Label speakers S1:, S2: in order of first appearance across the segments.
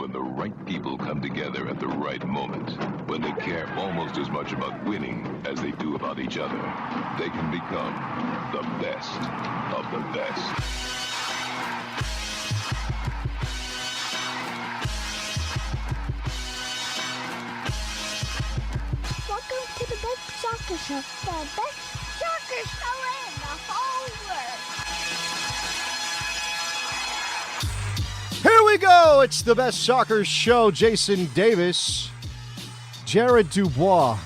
S1: when the right people come together at the right moment, when they care almost as much about winning as they do about each other, they can become the best of the best.
S2: Welcome to the best soccer show, the best soccer show in the whole world.
S3: Here we go. It's the best soccer show. Jason Davis, Jared Dubois,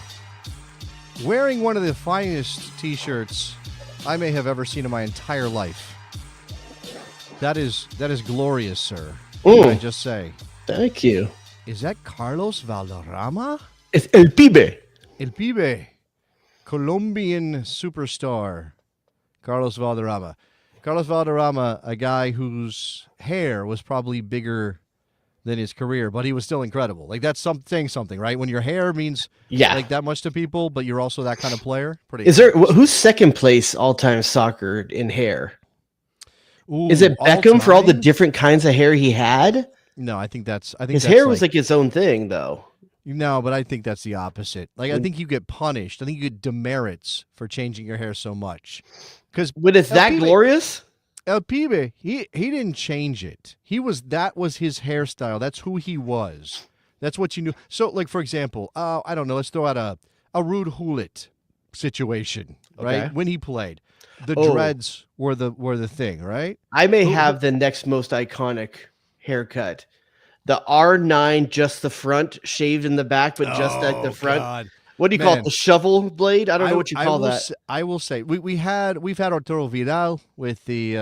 S3: wearing one of the finest T-shirts I may have ever seen in my entire life. That is glorious, sir. What can I just say?
S4: Thank you.
S3: Is that Carlos Valderrama?
S4: It's El Pibe.
S3: El Pibe, Colombian superstar, Carlos Valderrama. Carlos Valderrama, a guy whose hair was probably bigger than his career, but he was still incredible. Like, that's saying something, right? When your hair means like that much to people, but you're also that kind of player.
S4: Who's second place all-time soccer in hair?
S3: Ooh,
S4: is it Beckham for all the different kinds of hair he had?
S3: No, I think
S4: his hair was like its own thing, though.
S3: No, but I think that's the opposite. Like, I think you get punished. I think you get demerits for changing your hair so much.
S4: When it's that glorious?
S3: El Pibe, he didn't change it. That was his hairstyle. That's who he was. That's what you knew. So, like, for example, I don't know, let's throw out a Ruud Gullit situation, right? When he played. The dreads were the thing, right?
S4: I may have the next most iconic haircut. The R9, just the front, shaved in the back, but just at the front. God. What do you call it? The shovel blade? I don't know what you call that.
S3: I will say we've had Arturo Vidal with the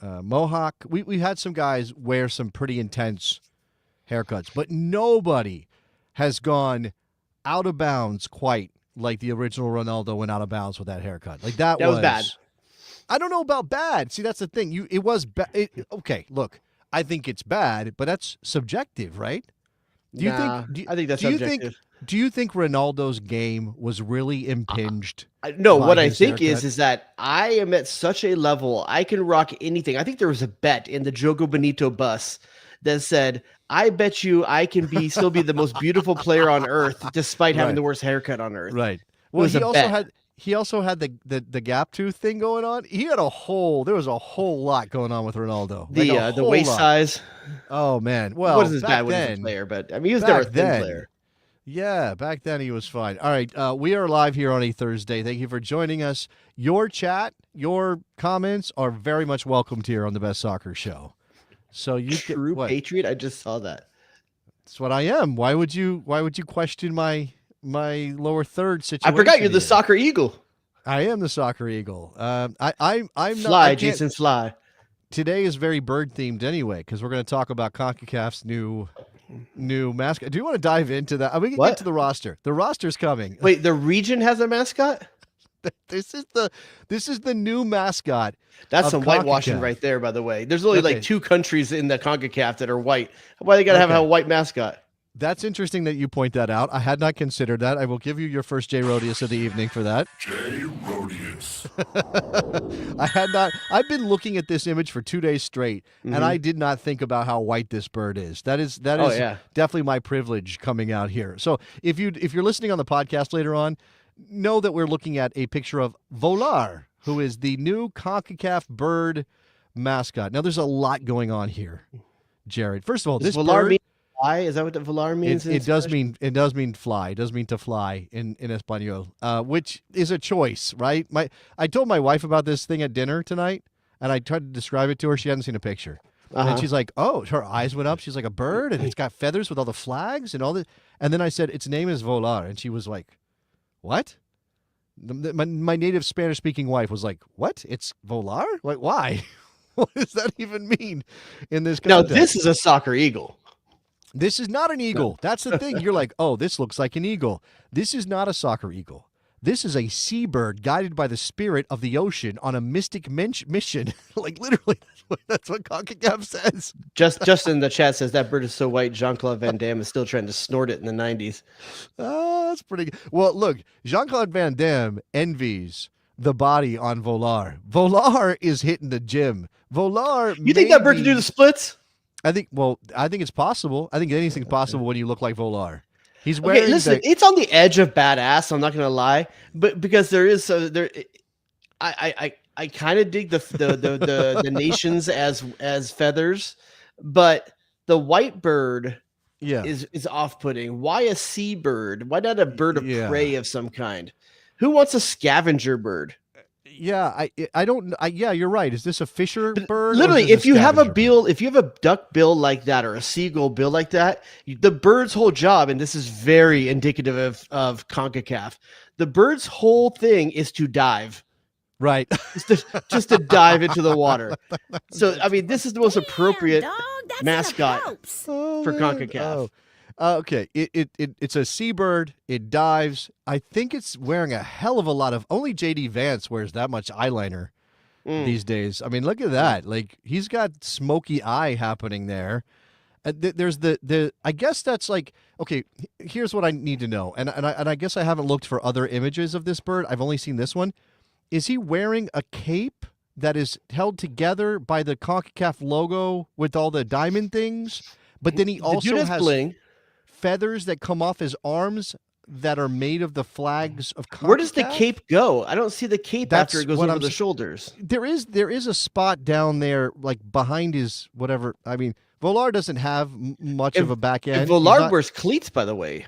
S3: mohawk. We had some guys wear some pretty intense haircuts, but nobody has gone out of bounds quite like the original Ronaldo went out of bounds with that haircut. Like that was
S4: bad.
S3: I don't know about bad. See, that's the thing. It was bad. Okay, look. I think it's bad, but that's subjective, right?
S4: I think that's subjective.
S3: Do you think Ronaldo's game was really impinged?
S4: No, what I think is that I am at such a level, I can rock anything. I think there was a bet in the Jogo Bonito bus that said, I bet you I can still be the most beautiful player on earth despite having the worst haircut on earth.
S3: Right. Well, he also had the gap tooth thing going on. There was a whole lot going on with Ronaldo.
S4: The waist size.
S3: Oh man. Well,
S4: what is his bad with player, but I mean he was never a thin player.
S3: Yeah, back then he was fine. All right, we are live here on a Thursday. Thank you for joining us. Your chat, your comments are very much welcomed here on the Best Soccer Show. So you
S4: true patriot. I just saw that.
S3: That's what I am. Why would you question my lower third situation?
S4: I forgot you're the soccer eagle.
S3: I am the soccer eagle. I'm
S4: fly,
S3: not,
S4: Jason, fly.
S3: Today is very bird themed anyway, because we're going to talk about Concacaf's new mascot. Do you want to dive into that? We can get to the roster. The roster's coming.
S4: Wait, the region has a mascot?
S3: This is the new mascot.
S4: That's some whitewashing right there, by the way. There's only like 2 countries in the CONCACAF that are white. Why they got to have a white mascot?
S3: That's interesting that you point that out. I had not considered that. I will give you your first J. Rodius of the evening for that.
S1: J. Rodius.
S3: I had not. I've been looking at this image for 2 days straight, and I did not think about how white this bird is. That is definitely my privilege coming out here. So if you're listening on the podcast later on, know that we're looking at a picture of Volar, who is the new CONCACAF bird mascot. Now, there's a lot going on here, Jared. First of all, this
S4: Volar
S3: bird.
S4: Fly? Is that what the Volar means?
S3: It does mean fly. It does mean to fly in Espanol, which is a choice, right? I told my wife about this thing at dinner tonight, and I tried to describe it to her. She hadn't seen a picture. And she's like, oh, her eyes went up. She's like, a bird, and it's got feathers with all the flags and all that. And then I said, its name is Volar. And she was like, what? My native Spanish-speaking wife was like, what? It's Volar? Like, why? What does that even mean in this context?
S4: Now, this is a soccer eagle.
S3: This is not an eagle. That's the thing. You're like, oh, this looks like an eagle. This is not a soccer eagle. This is a seabird guided by the spirit of the ocean on a mystic mission. Like, literally, that's what CONCACAF says.
S4: Just in the chat says that bird is so white, Jean-Claude Van Damme is still trying to snort it in the 90s.
S3: Oh, that's pretty good. Well, look, Jean-Claude Van Damme envies the body on Volar. Volar is hitting the gym. Volar,
S4: you think that bird can do the splits?
S3: I think it's possible. I think anything's possible when you look like Volar. He's wearing.
S4: Okay, listen, it's on the edge of badass. I'm not gonna lie, but because there is I kind of dig the nations as feathers, but the white bird is off-putting. Why a seabird? Why not a bird of prey of some kind? Who wants a scavenger bird?
S3: Yeah, I don't. Yeah, you're right. Is this a fisher bird?
S4: Literally, if you have a duck bill like that or a seagull bill like that, the bird's whole job, and this is very indicative of Concacaf, the bird's whole thing is to dive.
S3: Right.
S4: just to dive into the water. So, I mean, this is the most appropriate mascot for Concacaf.
S3: Okay, it's a seabird. It dives. I think it's wearing a hell of a lot of. Only JD Vance wears that much eyeliner these days. I mean, look at that. Like he's got smoky eye happening there. There's the. I guess that's like okay. Here's what I need to know, and I guess I haven't looked for other images of this bird. I've only seen this one. Is he wearing a cape that is held together by the CONCACAF logo with all the diamond things? But then he also has bling. Feathers that come off his arms that are made of the flags of CONCACAF?
S4: Where does the cape go? I don't see the cape after it goes over the shoulders.
S3: There is a spot down there, like behind his whatever. I mean, Volar doesn't have much of a back end.
S4: Volar wears cleats, by the way.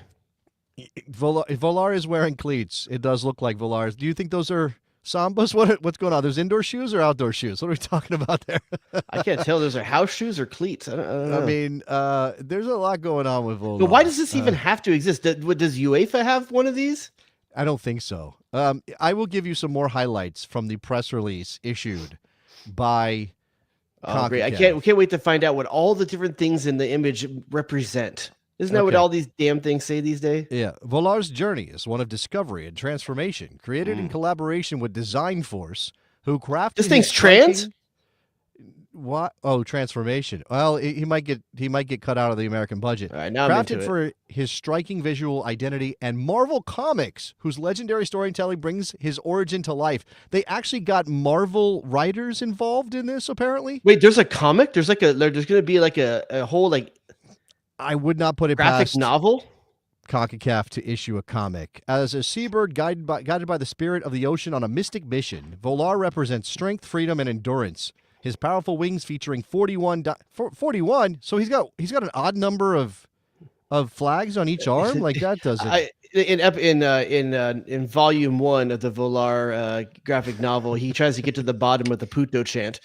S3: Volar is wearing cleats. It does look like Volar's. Do you think those are Sambas? What's going on? There's indoor shoes or outdoor shoes? What are we talking about there?
S4: I can't tell. Those are house shoes or cleats. I don't know.
S3: I mean, there's a lot going on with Volar.
S4: But why does this even have to exist? Does UEFA have one of these?
S3: I don't think so. I will give you some more highlights from the press release issued by
S4: CONCACAF. Great. I can't wait to find out what all the different things in the image represent. Isn't that what all these damn things say these days?
S3: Yeah. Volar's journey is one of discovery and transformation, created in collaboration with Design Force, who crafted
S4: this thing's trans?
S3: What? Oh, transformation. Well, he might get cut out of the American budget.
S4: All right, now
S3: crafted for his striking visual identity and Marvel Comics, whose legendary storytelling brings his origin to life. They actually got Marvel writers involved in this, apparently.
S4: Wait, there's a comic? There's going to be like a whole like.
S3: I would not put it
S4: graphic
S3: past
S4: novel
S3: CONCACAF to issue a comic. As a seabird guided by the spirit of the ocean on a mystic mission, Volar represents strength, freedom, and endurance. His powerful wings featuring 41. So he's got an odd number of flags on each arm. Like that doesn't.
S4: In volume 1 of the Volar graphic novel, he tries to get to the bottom of the Puto chant.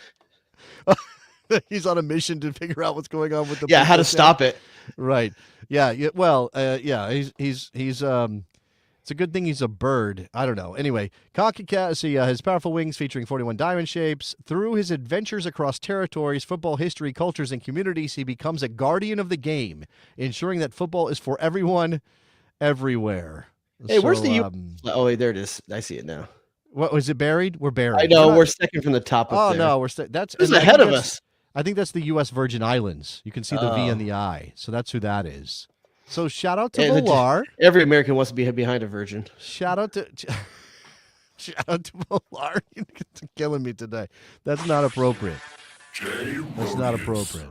S3: He's on a mission to figure out what's going on with the
S4: how to stop it.
S3: Right. Yeah. Well. He's it's a good thing he's a bird. I don't know. Anyway, CONCACAF his powerful wings featuring 41 diamond shapes. Through his adventures across territories, football history, cultures, and communities, he becomes a guardian of the game, ensuring that football is for everyone, everywhere.
S4: Hey, where's the Oh, wait, there it is. I see it now.
S3: What was it buried? We're buried.
S4: I know. We're second from the top.
S3: Oh no, that's
S4: ahead of us.
S3: I think that's the U.S. Virgin Islands. You can see the V in the eye. So that's who that is. So shout out to Volar.
S4: Every American wants to be behind a virgin.
S3: Shout out to Volar. You're killing me today. That's not appropriate. That's not appropriate.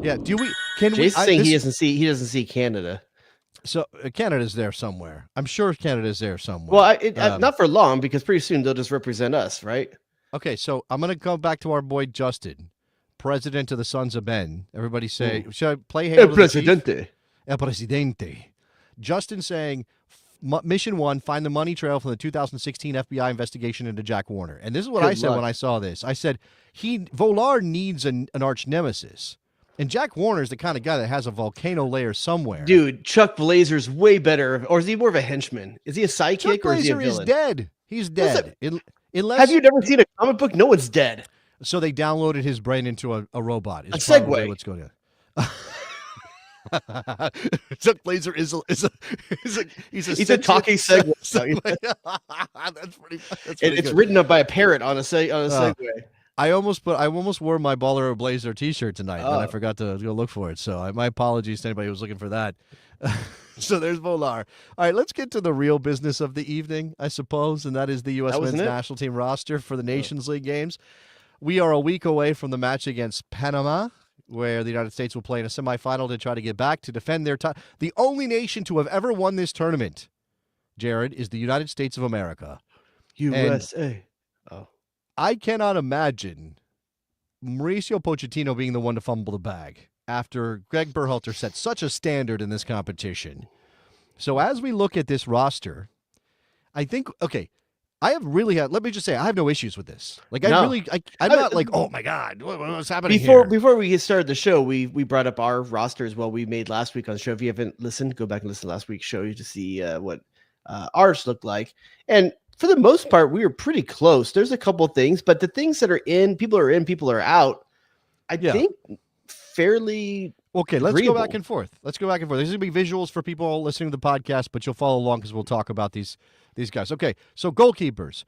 S3: Yeah.
S4: Jason's saying he doesn't see Canada.
S3: So Canada's there somewhere. I'm sure Canada's there somewhere.
S4: Well, not for long because pretty soon they'll just represent us, right?
S3: Okay. So I'm gonna go back to our boy Justin. President of the Sons of Ben. Everybody say, should I play Hail to the Chief? El Presidente. Justin saying, Mission 1, find the money trail from the 2016 FBI investigation into Jack Warner. And this is what I said when I saw this. I said, Volar needs an arch nemesis. And Jack Warner is the kind of guy that has a volcano layer somewhere.
S4: Dude, Chuck Blazer's way better. Or is he more of a henchman? Is he a sidekick or is he a villain?
S3: Is dead. He's dead.
S4: Have you never seen a comic book? No one's dead.
S3: So they downloaded his brain into a robot.
S4: A Segway.
S3: What's going on? Chuck Blazer he's a
S4: talking Segway.
S3: That's pretty
S4: it's written up by a parrot on a Segway.
S3: I almost wore my Baller Blazer T-shirt tonight, and I forgot to go look for it. So my apologies to anybody who was looking for that. So there's Volar. All right, let's get to the real business of the evening, I suppose, and that is the U.S. men's national team roster for the Nations League games. We are a week away from the match against Panama. where the United States will play in a semifinal to try to get back to defend their title. The only nation to have ever won this tournament, Jared, is the United States of America.
S4: USA.
S3: I cannot imagine Mauricio Pochettino being the one to fumble the bag after Greg Berhalter set such a standard in this competition. So as we look at this roster, I think, okay, let me just say, I have no issues with this. Like, I'm not like, oh my God, what's happening here?
S4: Before we get started the show, we brought up our roster as well. We made last week on the show. If you haven't listened, go back and listen to last week's show to see what ours looked like. And for the most part, we were pretty close. There's a couple things, but the things that are in, people are out. I think fairly.
S3: Okay, let's
S4: agreeable.
S3: go back and forth. There's going to be visuals for people listening to the podcast, but you'll follow along because we'll talk about these guys. Okay, so goalkeepers.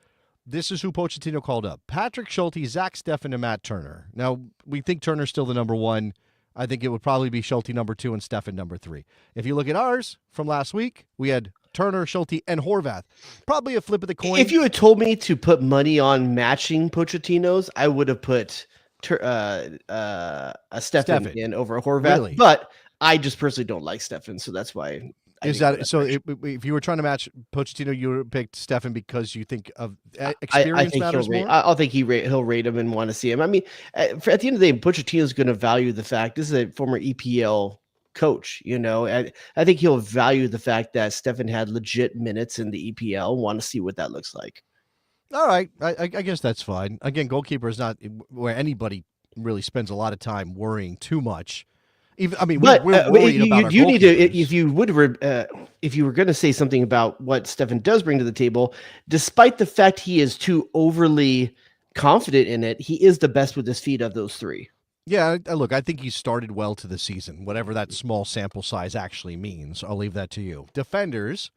S3: This is who Pochettino called up. Patrick Schulte, Zach Steffen, and Matt Turner. Now, we think Turner's still the number one. I think it would probably be Schulte number 2 and Steffen number 3. If you look at ours from last week, we had Turner, Schulte, and Horvath. Probably a flip of the coin.
S4: If you had told me to put money on matching Pochettino's, I would have put Steffen in over Horvath.
S3: Really?
S4: But I just personally don't like Steffen, so that's why.
S3: If you were trying to match Pochettino, you would have picked Steffen because you think of experience matters more?
S4: I think he'll rate him and want to see him. I mean, at the end of the day, Pochettino's going to value the fact this is a former EPL coach. I think he'll value the fact that Steffen had legit minutes in the EPL. Want to see what that looks like.
S3: All right, I guess that's fine. Again, goalkeeper is not where anybody really spends a lot of time worrying too much. We're worried about our
S4: need to. If you were going to say something about what Steffen does bring to the table, despite the fact he is too overly confident in it, he is the best with his feet of those three.
S3: Yeah, look, I think he started well to the season, whatever that small sample size actually means. I'll leave that to you. Defenders,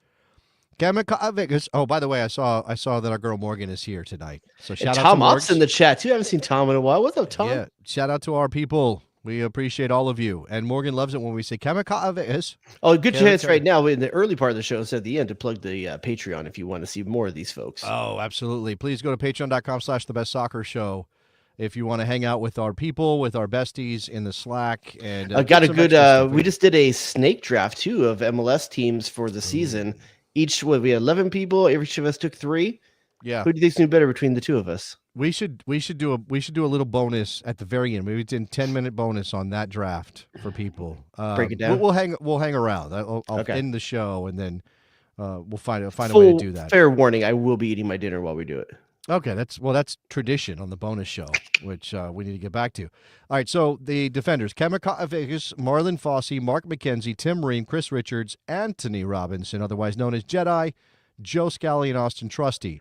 S3: Concacaf. Oh, by the way, I saw that our girl Morgan is here tonight. So shout out to
S4: Tom Ott's in the chat too. I haven't seen Tom in a while. What's up, Tom?
S3: Yeah, shout out to our people. We appreciate all of you. And Morgan loves it when we say Concacaf.
S4: Oh, good chance right now in the early part of the show, instead at the end, to plug the Patreon if you want to see more of these folks.
S3: Oh, absolutely. Please go to patreon.com/thebestsoccershow if you want to hang out with our people, with our besties in the Slack. And
S4: I got a good. We just did a snake draft too of MLS teams for the season. We had 11 people. Each of us took 3.
S3: Yeah.
S4: Who do you think's doing better between the two of us?
S3: We should do a little bonus at the very end. Maybe it's a 10-minute bonus on that draft for people.
S4: Break it down.
S3: We'll hang around. I'll end the show and then we'll find a way to do that.
S4: Fair warning: I will be eating my dinner while we do it.
S3: Okay, that's tradition on the bonus show, which we need to get back to. All right, so the defenders: Concacaf, Marlon Fossey, Mark McKenzie, Tim Ream, Chris Richards, Anthony Robinson, otherwise known as Jedi, Joe Scally, and Austin Trusty.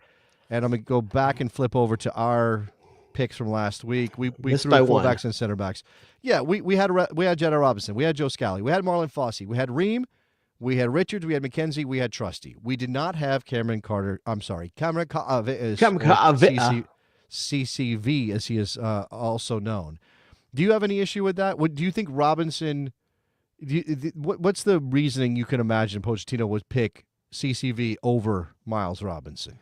S3: And I'm going to go back and flip over to our picks from last week. We threw fullbacks and center backs. Yeah, we had Jedi Robinson. We had Joe Scally. We had Marlon Fossey. We had Ream. We had Richards. We had McKenzie. We had Trusty. We did not have Cameron Carter. I'm sorry. Cameron CCV, as he is also known. Do you have any issue with that? Do you think Robinson what's the reasoning you can imagine Pochettino would pick CCV over Miles Robinson?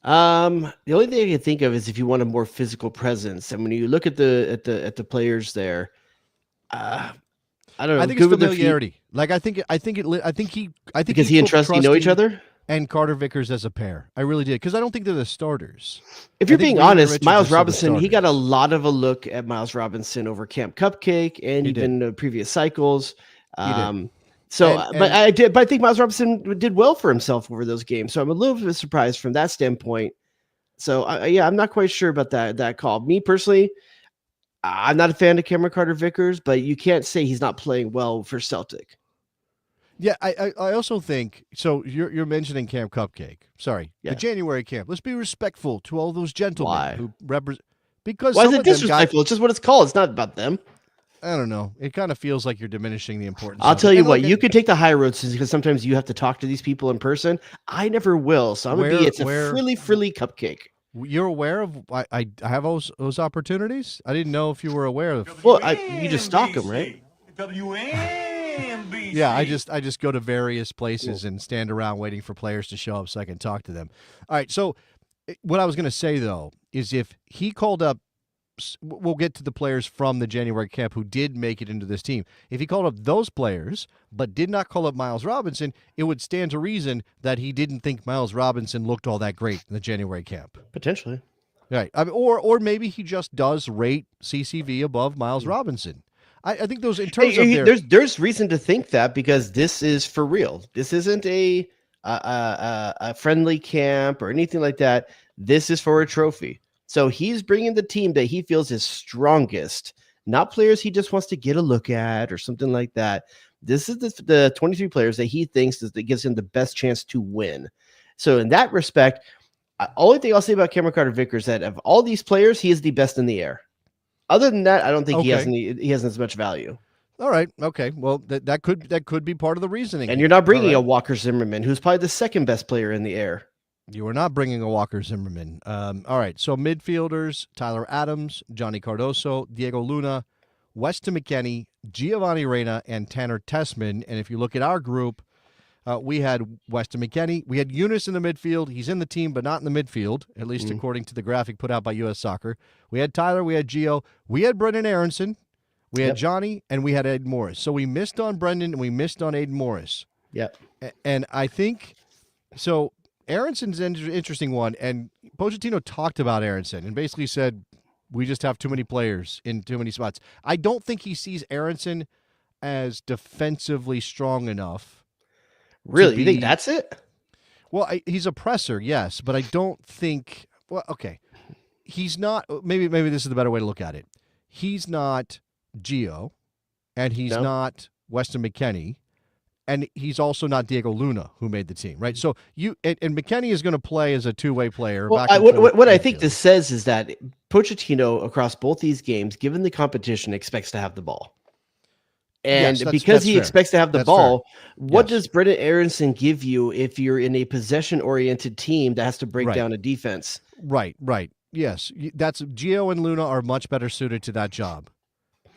S4: The only thing I can think of is if you want a more physical presence, and when you look at the players there, I don't know.
S3: I think it's familiarity. Like I think because
S4: he and Trusty know each other,
S3: and Carter Vickers as a pair. I really did because I don't think they're the starters.
S4: If you're being honest, Miles Robinson, he got a lot of a look at Miles Robinson over Camp Cupcake and even previous cycles. But I think Miles Robinson did well for himself over those games. So I'm a little bit surprised from that standpoint. So I'm not quite sure about that call. Me personally, I'm not a fan of Cameron Carter Vickers, but you can't say he's not playing well for Celtic.
S3: Yeah, I also think so. You're mentioning Camp Cupcake. Sorry, the January camp. Let's be respectful to all those gentlemen who represent. Because
S4: why is it disrespectful? It's just what it's called. It's not about them.
S3: I don't know. It kind of feels like you're diminishing the importance.
S4: I'll tell you what, you can take the high roads because sometimes you have to talk to these people in person. I never will. So it's a frilly cupcake.
S3: You're aware of I have those opportunities? I didn't know if you were aware of.
S4: Well, you just stalk them, right?
S3: WNBC. Yeah, I just go to various places and stand around waiting for players to show up so I can talk to them. All right, so what I was going to say though is if he called up we'll get to the players from the January camp who did make it into this team. If he called up those players but did not call up Miles Robinson, it would stand to reason that he didn't think Miles Robinson looked all that great in the January camp.
S4: Potentially.
S3: Right. I mean, or maybe he just does rate CCV above Miles Robinson. I think those in terms of
S4: there's reason to think that because this is for real. This isn't a friendly camp or anything like that. This is for a trophy. So he's bringing the team that he feels is strongest, not players he just wants to get a look at or something like that. This is the 23 players that he thinks that gives him the best chance to win. So in that respect, only thing I'll say about Cameron Carter-Vickers is that of all these players, he is the best in the air. Other than that, I don't think he has as much value.
S3: All right. Okay. Well, that could be part of the reasoning.
S4: And you're not bringing a Walker Zimmerman, who's probably the second best player in the air.
S3: You are not bringing a Walker Zimmerman. All right. So midfielders: Tyler Adams, Johnny Cardoso, Diego Luna, Weston McKennie, Giovanni Reyna, and Tanner Tessman. And if you look at our group, we had Weston McKennie. We had Eunice in the midfield. He's in the team, but not in the midfield, at least according to the graphic put out by U.S. Soccer. We had Tyler. We had Gio. We had Brendan Aronson. We had Johnny, and we had Aiden Morris. So we missed on Brendan, and we missed on Aiden Morris.
S4: Yep.
S3: And I think so. Aronson's an interesting one, and Pochettino talked about Aronson and basically said, we just have too many players in too many spots. I don't think he sees Aronson as defensively strong enough.
S4: Really? You think that's it?
S3: Well, he's a presser, yes, but I don't think – well, okay. He's not – maybe this is the better way to look at it. He's not Gio, and he's not Weston McKennie, and he's also not Diego Luna, who made the team, right? So and McKennie is going to play as a two-way player.
S4: Well, what I think this says is that Pochettino, across both these games, given the competition, expects to have the ball. And
S3: yes,
S4: because he expects to have the ball, what
S3: yes.
S4: does Brendan Aronson give you if you're in a possession-oriented team that has to break down a defense?
S3: Right. Yes, that's Gio and Luna are much better suited to that job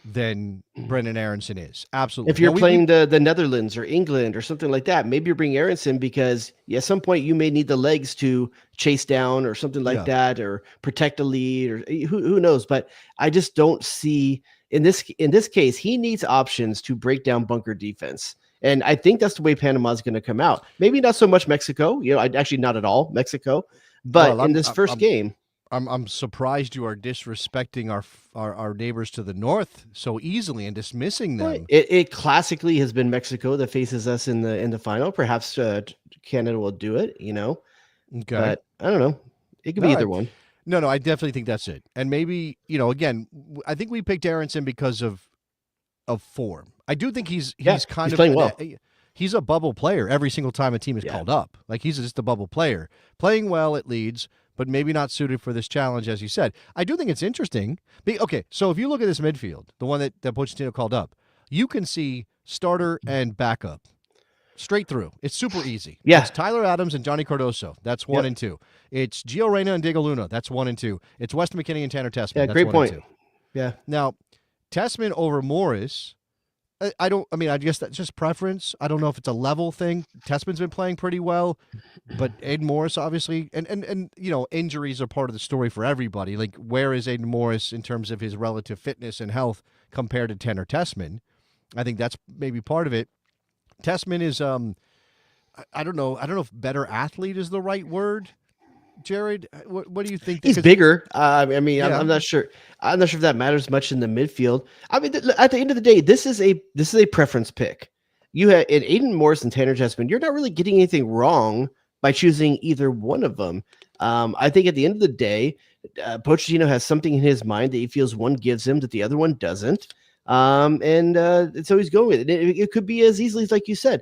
S3: than Brendan Aronson is. Absolutely.
S4: If you're playing the Netherlands or England or something like that, maybe you're bringing Aronson because at some point you may need the legs to chase down or something like that, or protect a lead, or who knows. But I just don't see in this case, he needs options to break down bunker defense. And I think that's the way Panama is going to come out. Maybe not so much Mexico, actually not at all Mexico, but in this first game.
S3: I'm surprised you are disrespecting our neighbors to the north so easily and dismissing them.
S4: It classically has been Mexico that faces us in the final. Perhaps Canada will do it,
S3: Okay.
S4: But I don't know. It could be either one.
S3: No, I definitely think that's it. And maybe, again, I think we picked Aronson because of form. I do think he's
S4: playing well.
S3: He's a bubble player every single time a team is called up. Like, he's just a bubble player. Playing well at Leeds, but maybe not suited for this challenge, as you said. I do think it's interesting. Okay, so if you look at this midfield, the one that Pochettino called up, you can see starter and backup straight through. It's super easy.
S4: Yeah.
S3: It's Tyler Adams and Johnny Cardoso. That's 1 and 2. It's Gio Reyna and Diego Luna. That's 1 and 2. It's Weston McKennie and Tanner Tessman.
S4: Yeah,
S3: that's
S4: great
S3: 1
S4: point.
S3: And 2.
S4: Yeah.
S3: Now, Tessman over Morris, I guess that's just preference. I don't know if it's a level thing. Tessman's been playing pretty well, but Aiden Morris, obviously, and injuries are part of the story for everybody. Like, where is Aiden Morris in terms of his relative fitness and health compared to Tanner Tessman? I think that's maybe part of it. Tessman is, I don't know if better athlete is the right word. Jared, what do you think?
S4: He's bigger. I'm not sure. I'm not sure if that matters much in the midfield. I mean, at the end of the day, this is a preference pick. You have in Aiden Morris and Tanner Tessman. You're not really getting anything wrong by choosing either one of them. I think at the end of the day, Pochettino has something in his mind that he feels one gives him that the other one doesn't. And so he's going with it. It could be as easily as, like you said,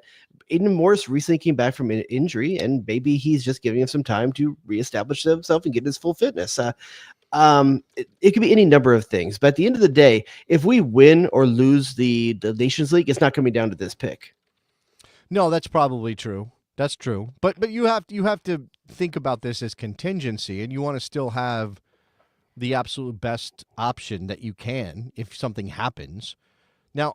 S4: Aiden Morris recently came back from an injury, and maybe he's just giving him some time to reestablish himself and get his full fitness. It could be any number of things, but at the end of the day, if we win or lose the Nations League, it's not coming down to this pick.
S3: No, that's probably true. That's true. But you have to think about this as contingency, and you want to still have the absolute best option that you can if something happens. Now,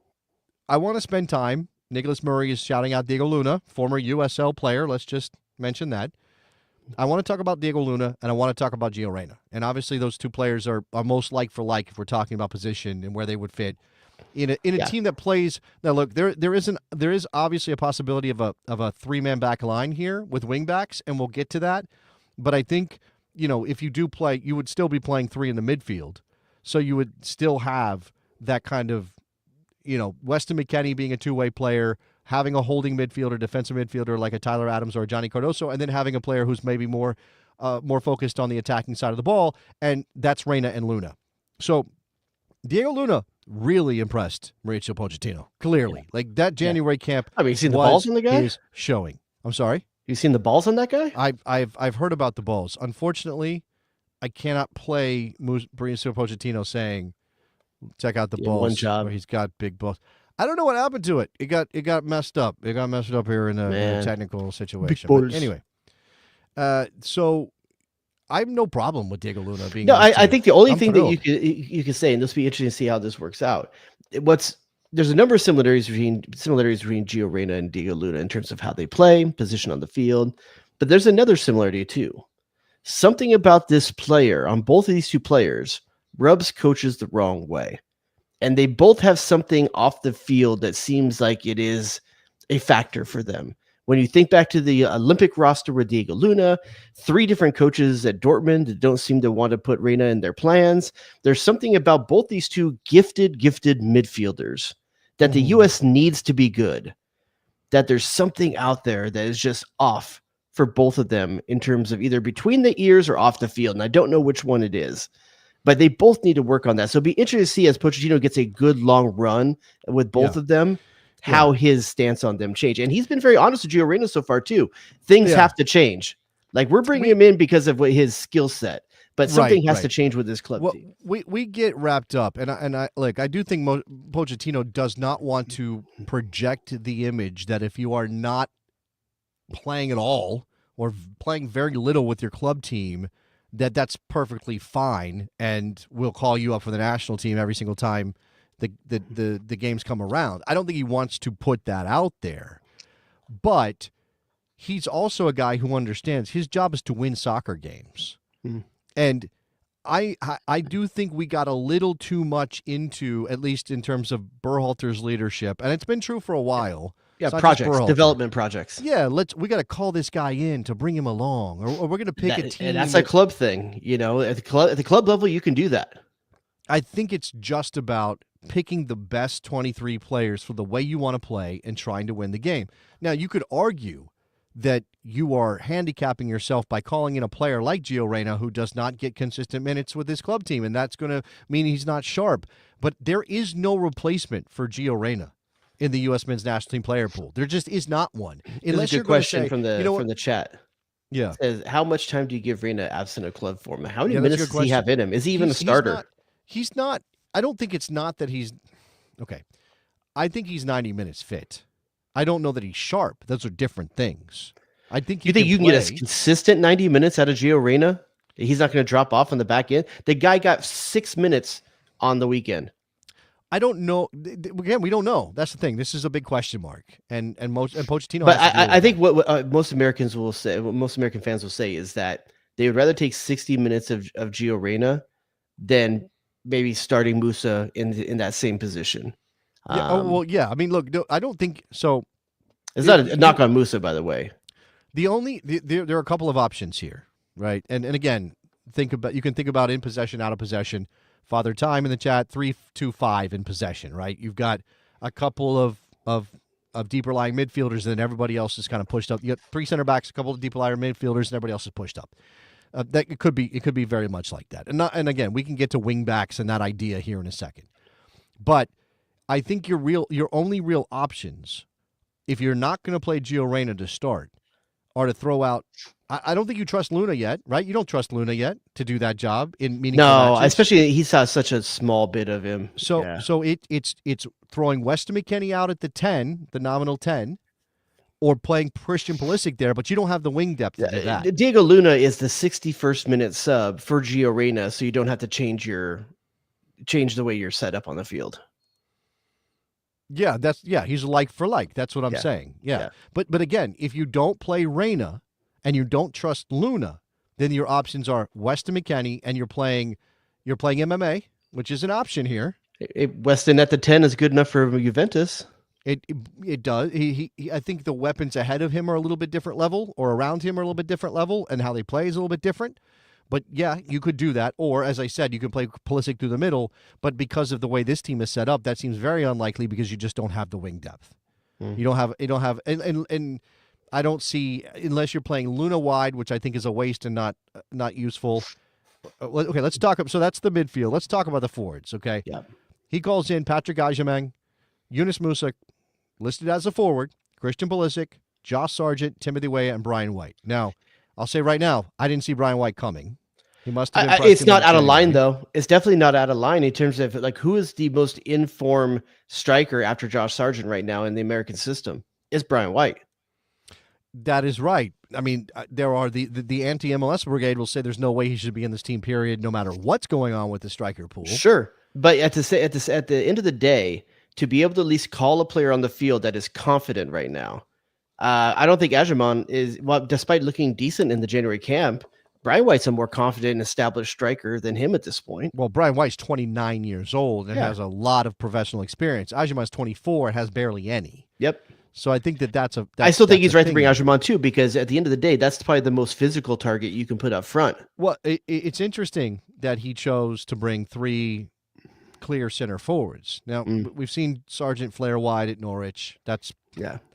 S3: I want to spend time. Nicholas Murray is shouting out Diego Luna, former USL player. Let's just mention that. I want to talk about Diego Luna and I want to talk about Gio Reyna. And obviously those two players are most like for like if we're talking about position and where they would fit in a team that plays. Now look, there is obviously a possibility of a three-man back line here with wingbacks, and we'll get to that. But I think, if you do play, you would still be playing three in the midfield. So you would still have that kind of, Weston McKennie being a two-way player, having a holding midfielder, defensive midfielder like a Tyler Adams or a Johnny Cardoso, and then having a player who's maybe more focused on the attacking side of the ball, and that's Reyna and Luna. So Diego Luna really impressed Mauricio Pochettino, clearly. Like that January camp.
S4: I mean, you seen the balls on the guy?
S3: Is showing. I'm sorry?
S4: You seen the balls on that guy?
S3: I've heard about the balls. Unfortunately, I cannot play Mauricio Pochettino saying, check out the balls.
S4: One job.
S3: Where he's got big balls. I don't know what happened to it. It got messed up. It got messed up here in a technical situation. But anyway, so I have no problem with Diego Luna being.
S4: No, I think the only thing that you could say, and this will be interesting to see how this works out. There's a number of similarities between Gio Reyna and Diego Luna in terms of how they play, position on the field, but there's another similarity too. Something about this player, on both of these two players, rubs coaches the wrong way. And they both have something off the field that seems like it is a factor for them. When you think back to the Olympic roster with Diego Luna, 3 different coaches at Dortmund that don't seem to want to put Reyna in their plans. There's something about both these two gifted midfielders that the U.S. needs to be good. That there's something out there that is just off for both of them in terms of either between the ears or off the field. And I don't know which one it is. But they both need to work on that. So it'll be interesting to see as Pochettino gets a good long run with both of them, how his stance on them change. And he's been very honest with Gio Reyna so far too. Things have to change. Like we're bringing him in because of his skill set, but something has to change with this club team.
S3: We get wrapped up, and I do think Pochettino does not want to project the image that if you are not playing at all or playing very little with your club team, that's perfectly fine, and we'll call you up for the national team every single time the games come around. I don't think he wants to put that out there, but he's also a guy who understands his job is to win soccer games. And I do think we got a little too much into, at least in terms of Berhalter's leadership, and it's been true for a while.
S4: Yeah, projects, development projects.
S3: Yeah, we got to call this guy in to bring him along, or we're going to pick a team.
S4: And that's a club thing, At the club level, you can do that.
S3: I think it's just about picking the best 23 players for the way you want to play and trying to win the game. Now, you could argue that you are handicapping yourself by calling in a player like Gio Reyna who does not get consistent minutes with his club team, and that's going to mean he's not sharp. But there is no replacement for Gio Reyna in the U.S. men's national team player pool. There just is not one.
S4: Unless you're going to say, from the chat.
S3: Yeah.
S4: It says, how much time do you give Reyna absent of club form? How many minutes does he have in him? Is he even a starter?
S3: He's not. I don't think it's not that he's okay. I think he's 90 minutes fit. I don't know that he's sharp. Those are different things. I think
S4: you can get a consistent 90 minutes out of Gio Reyna? He's not going to drop off on the back end. The guy got 6 minutes on the weekend.
S3: I don't know. Again, we don't know. That's the thing. This is a big question mark, and Pochettino.
S4: But I think what most Americans will say, what most American fans will say, is that they would rather take 60 minutes of Gio Reyna than maybe starting Musa in that same position.
S3: Yeah. I mean, look, I don't think so.
S4: It's not a knock on Musa, by the way.
S3: There are a couple of options here, right? And again, you can think about in possession, out of possession. Father Time in the chat, 3-2-5 in possession, right? You've got a couple of deeper lying midfielders, and then everybody else is kind of pushed up. You got 3 center backs, a couple of deeper lying midfielders, and everybody else is pushed up. That it could be very much like that. And again, we can get to wing backs and that idea here in a second. But I think your only real options, if you're not going to play Gio Reyna to start, are to throw out. I don't think you trust Luna yet, right? You don't trust Luna yet to do that job in meaningful matches.
S4: Especially he saw such a small bit of him.
S3: So it's throwing Weston McKennie out at the 10, the nominal 10, or playing Christian Pulisic there, but you don't have the wing depth to do that.
S4: Diego Luna is the 61st minute sub for Gio Reyna, so you don't have to change the way you're set up on the field.
S3: Yeah, he's like for like. That's what I'm saying. Yeah. But again, if you don't play Reyna and you don't trust Luna, then your options are Weston McKennie, and you're playing MMA, which is an option here.
S4: Weston at the 10 is good enough for Juventus.
S3: It does. I think the weapons ahead of him are a little bit different level, or around him are a little bit different level, and how they play is a little bit different. But yeah, you could do that. Or, as I said, you can play Pulisic through the middle. But because of the way this team is set up, that seems very unlikely because you just don't have the wing depth. You don't have, and I don't see, unless you're playing Luna wide, which I think is a waste and not useful. Okay, let's talk. So that's the midfield. Let's talk about the forwards. Okay.
S4: Yeah.
S3: He calls in Patrick Agyemang, Yunus Musa, listed as a forward, Christian Pulisic, Josh Sargent, Timothy Weah, and Brian White. Now, I'll say right now, I didn't see Brian White coming. He must have.
S4: It's not out of line, though. It's definitely not out of line in terms of like who is the most in-form striker after Josh Sargent right now in the American system? It's Brian White.
S3: That is right. I mean, there are the anti-MLS brigade will say there's no way he should be in this team, period, no matter what's going on with the striker pool.
S4: Sure, but at the end of the day, to be able to at least call a player on the field that is confident right now, I don't think Agyemang is. Well, despite looking decent in the January camp, Brian White's a more confident and established striker than him at this point.
S3: Well, Brian White's 29 years old and has a lot of professional experience. Agyemang's 24 and has barely any.
S4: Yep.
S3: So I think
S4: I still think he's right to bring Agyemang too, because at the end of the day, that's probably the most physical target you can put up front.
S3: Well, it's interesting that he chose to bring 3 clear center forwards. Now, we've seen Sargent flare wide at Norwich. That's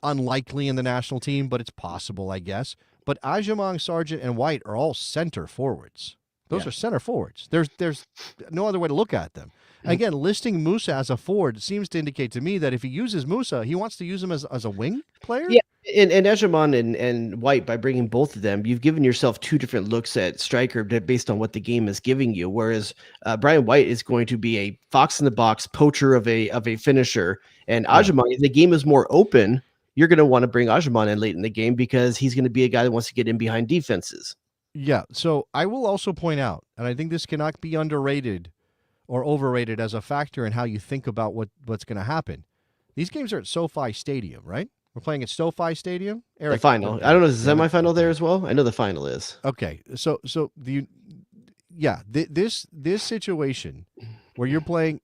S3: unlikely in the national team, but it's possible, I guess. But Agyemang, Sargent, and White are all center forwards. Those are center forwards. There's no other way to look at them. Again, listing Musa as a forward seems to indicate to me that if he uses Musa, he wants to use him as a wing player.
S4: Yeah, and Agyemang and White, by bringing both of them, you've given yourself 2 different looks at striker based on what the game is giving you. Whereas Brian White is going to be a fox in the box poacher of a finisher, and Agyemang, if the game is more open, you're going to want to bring Agyemang in late in the game because he's going to be a guy that wants to get in behind defenses.
S3: Yeah. So I will also point out, and I think this cannot be underrated or overrated as a factor in how you think about what's going to happen. These games are at SoFi Stadium, right? We're playing at SoFi Stadium.
S4: Eric, the final. I don't know. Is the semifinal there as well? I know the final is.
S3: Okay. So this situation where you're playing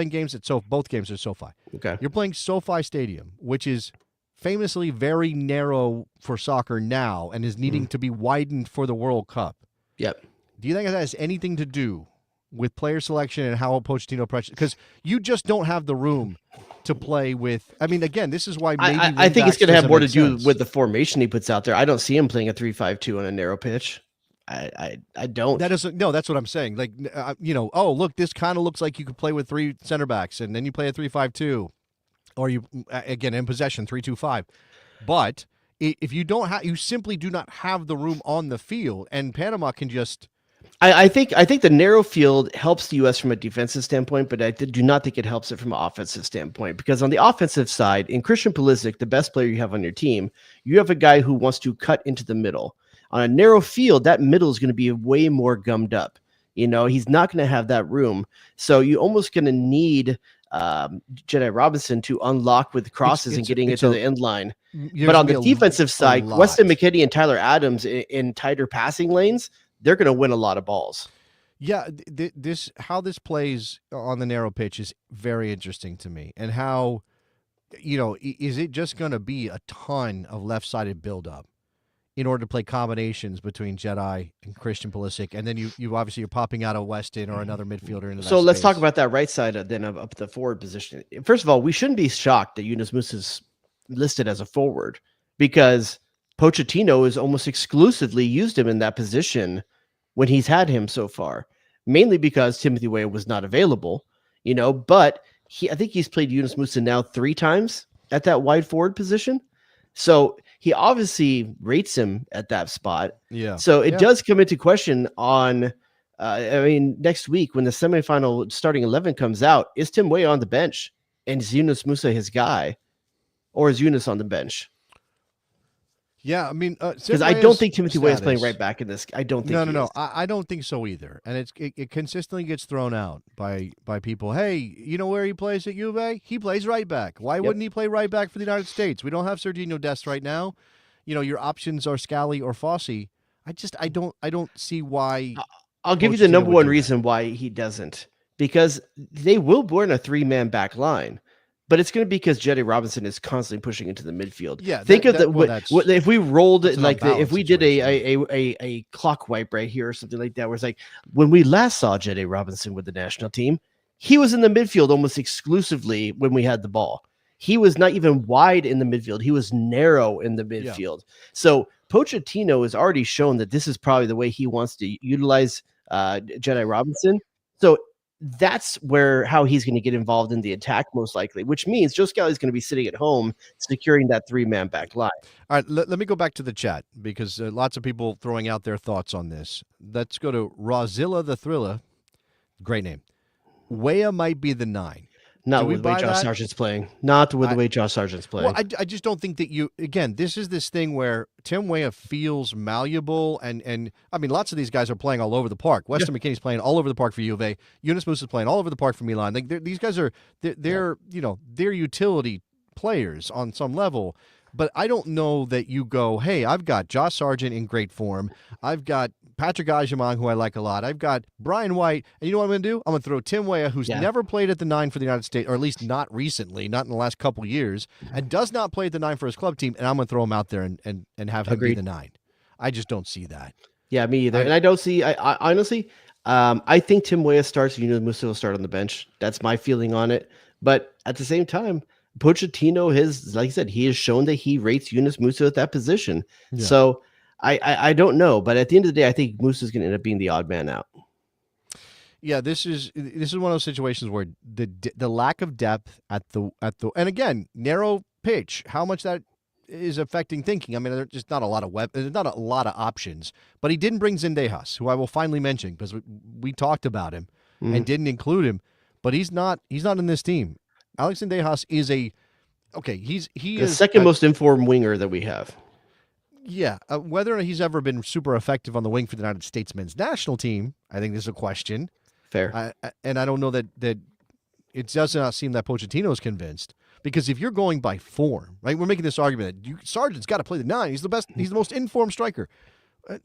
S3: games at both games at SoFi.
S4: Okay.
S3: You're playing SoFi Stadium, which is famously very narrow for soccer now and is needing to be widened for the World Cup.
S4: Yep.
S3: Do you think that has anything to do with player selection and how Pochettino pressures? Because you just don't have the room to play with. I mean, again, this is why maybe
S4: I think it's going to have more to do with the formation he puts out there. I don't see him playing a 3-5-2 on a narrow pitch. I don't.
S3: That's what I'm saying. Like, oh, look, this kind of looks like you could play with 3 center backs, and then you play a 3-5-2, or you again in possession 3-2-5. But if you don't have, you simply do not have the room on the field, and Panama can just.
S4: I think the narrow field helps the U.S. from a defensive standpoint, but I do not think it helps it from an offensive standpoint, because on the offensive side, in Christian Pulisic, the best player you have on your team, you have a guy who wants to cut into the middle. On a narrow field, that middle is going to be way more gummed up. He's not going to have that room. So you're almost going to need Jedi Robinson to unlock with crosses and getting into the end line. But on the defensive side, Weston McKennie and Tyler Adams in tighter passing lanes, they're going to win a lot of balls.
S3: Yeah, how this plays on the narrow pitch is very interesting to me. And how, is it just going to be a ton of left-sided buildup in order to play combinations between Jedi and Christian Pulisic, and then you obviously you're popping out a Weston or another midfielder into that.
S4: So let's
S3: space.
S4: Talk about that right side then of up the forward position. First of all, we shouldn't be shocked that Yunus Musa is listed as a forward, because Pochettino has almost exclusively used him in that position when he's had him so far, mainly because Timothy Weah was not available, but I think he's played Yunus Musa now 3 times at that wide forward position. So he obviously rates him at that spot.
S3: Yeah.
S4: So it does come into question on, next week when the semifinal starting 11 comes out, is Tim Weah on the bench and is Yunus Musa his guy, or is Yunus on the bench?
S3: Yeah, I mean,
S4: because I don't think Timothy Weah is playing right back in this. I don't think.
S3: No. I don't think so either. And it consistently gets thrown out by people. Hey, you know where he plays at Juve? He plays right back. Why wouldn't he play right back for the United States? We don't have Sergiño Dest right now. your options are Scally or Fossey. I don't see why.
S4: I'll give you the number
S3: would
S4: one
S3: do that.
S4: reason why he doesn't, because they will burn a 3-man back line, but it's going to be because Jedi Robinson is constantly pushing into the midfield.
S3: Yeah,
S4: think of if we rolled it if we did a clock wipe right here or something like that, where it's like when we last saw Jedi Robinson with the national team, he was in the midfield almost exclusively when we had the ball. He was not even wide in the midfield. He was narrow in the midfield. Yeah. So Pochettino has already shown that this is probably the way he wants to utilize Jedi Robinson. So that's how he's going to get involved in the attack, most likely, which means Joe Scally is going to be sitting at home securing that 3-man back line.
S3: All right, let me go back to the chat because lots of people throwing out their thoughts on this. Let's go to Rozilla the Thriller. Great name. Weah might be the 9.
S4: Not with the way Josh Sargent's playing. Not with the way Josh Sargent's playing.
S3: Well, I just don't think that this is this thing where Tim Weah feels malleable. And I mean, lots of these guys are playing all over the park. Weston McKinney's playing all over the park for U of A. Yunus Musa is playing all over the park for Milan. Like these guys are, they're utility players on some level. But I don't know that you go, hey, I've got Josh Sargent in great form. I've got Patrick Agyemang, who I like a lot. I've got Brian White. And you know what I'm going to do? I'm going to throw Tim Weah, who's never played at the 9 for the United States, or at least not recently, not in the last couple years, and does not play at the 9 for his club team, and I'm going to throw him out there and have him be the 9. I just don't see that.
S4: Yeah, me either. And I don't see, I honestly, I think Tim Weah starts, Musa will start on the bench. That's my feeling on it. But at the same time, Pochettino like I said, he has shown that he rates Yunus Musa at that position. Yeah. So I don't know, but at the end of the day, I think Musa is going to end up being the odd man out.
S3: Yeah, this is one of those situations where the lack of depth at the and again, narrow pitch, how much that is affecting thinking. I mean, there's just not a lot of there's not a lot of options. But he didn't bring Zendejas, who I will finally mention because we talked about him and didn't include him, but he's not in this team. Alex Zendejas is he is
S4: the second most informed winger that we have.
S3: Yeah, whether or not he's ever been super effective on the wing for the United States men's national team, I think this is a question.
S4: Fair.
S3: And I don't know that it does not seem that Pochettino is convinced, because if you're going by form, right, we're making this argument that Sargent's got to play the 9. He's the best. He's the most informed striker.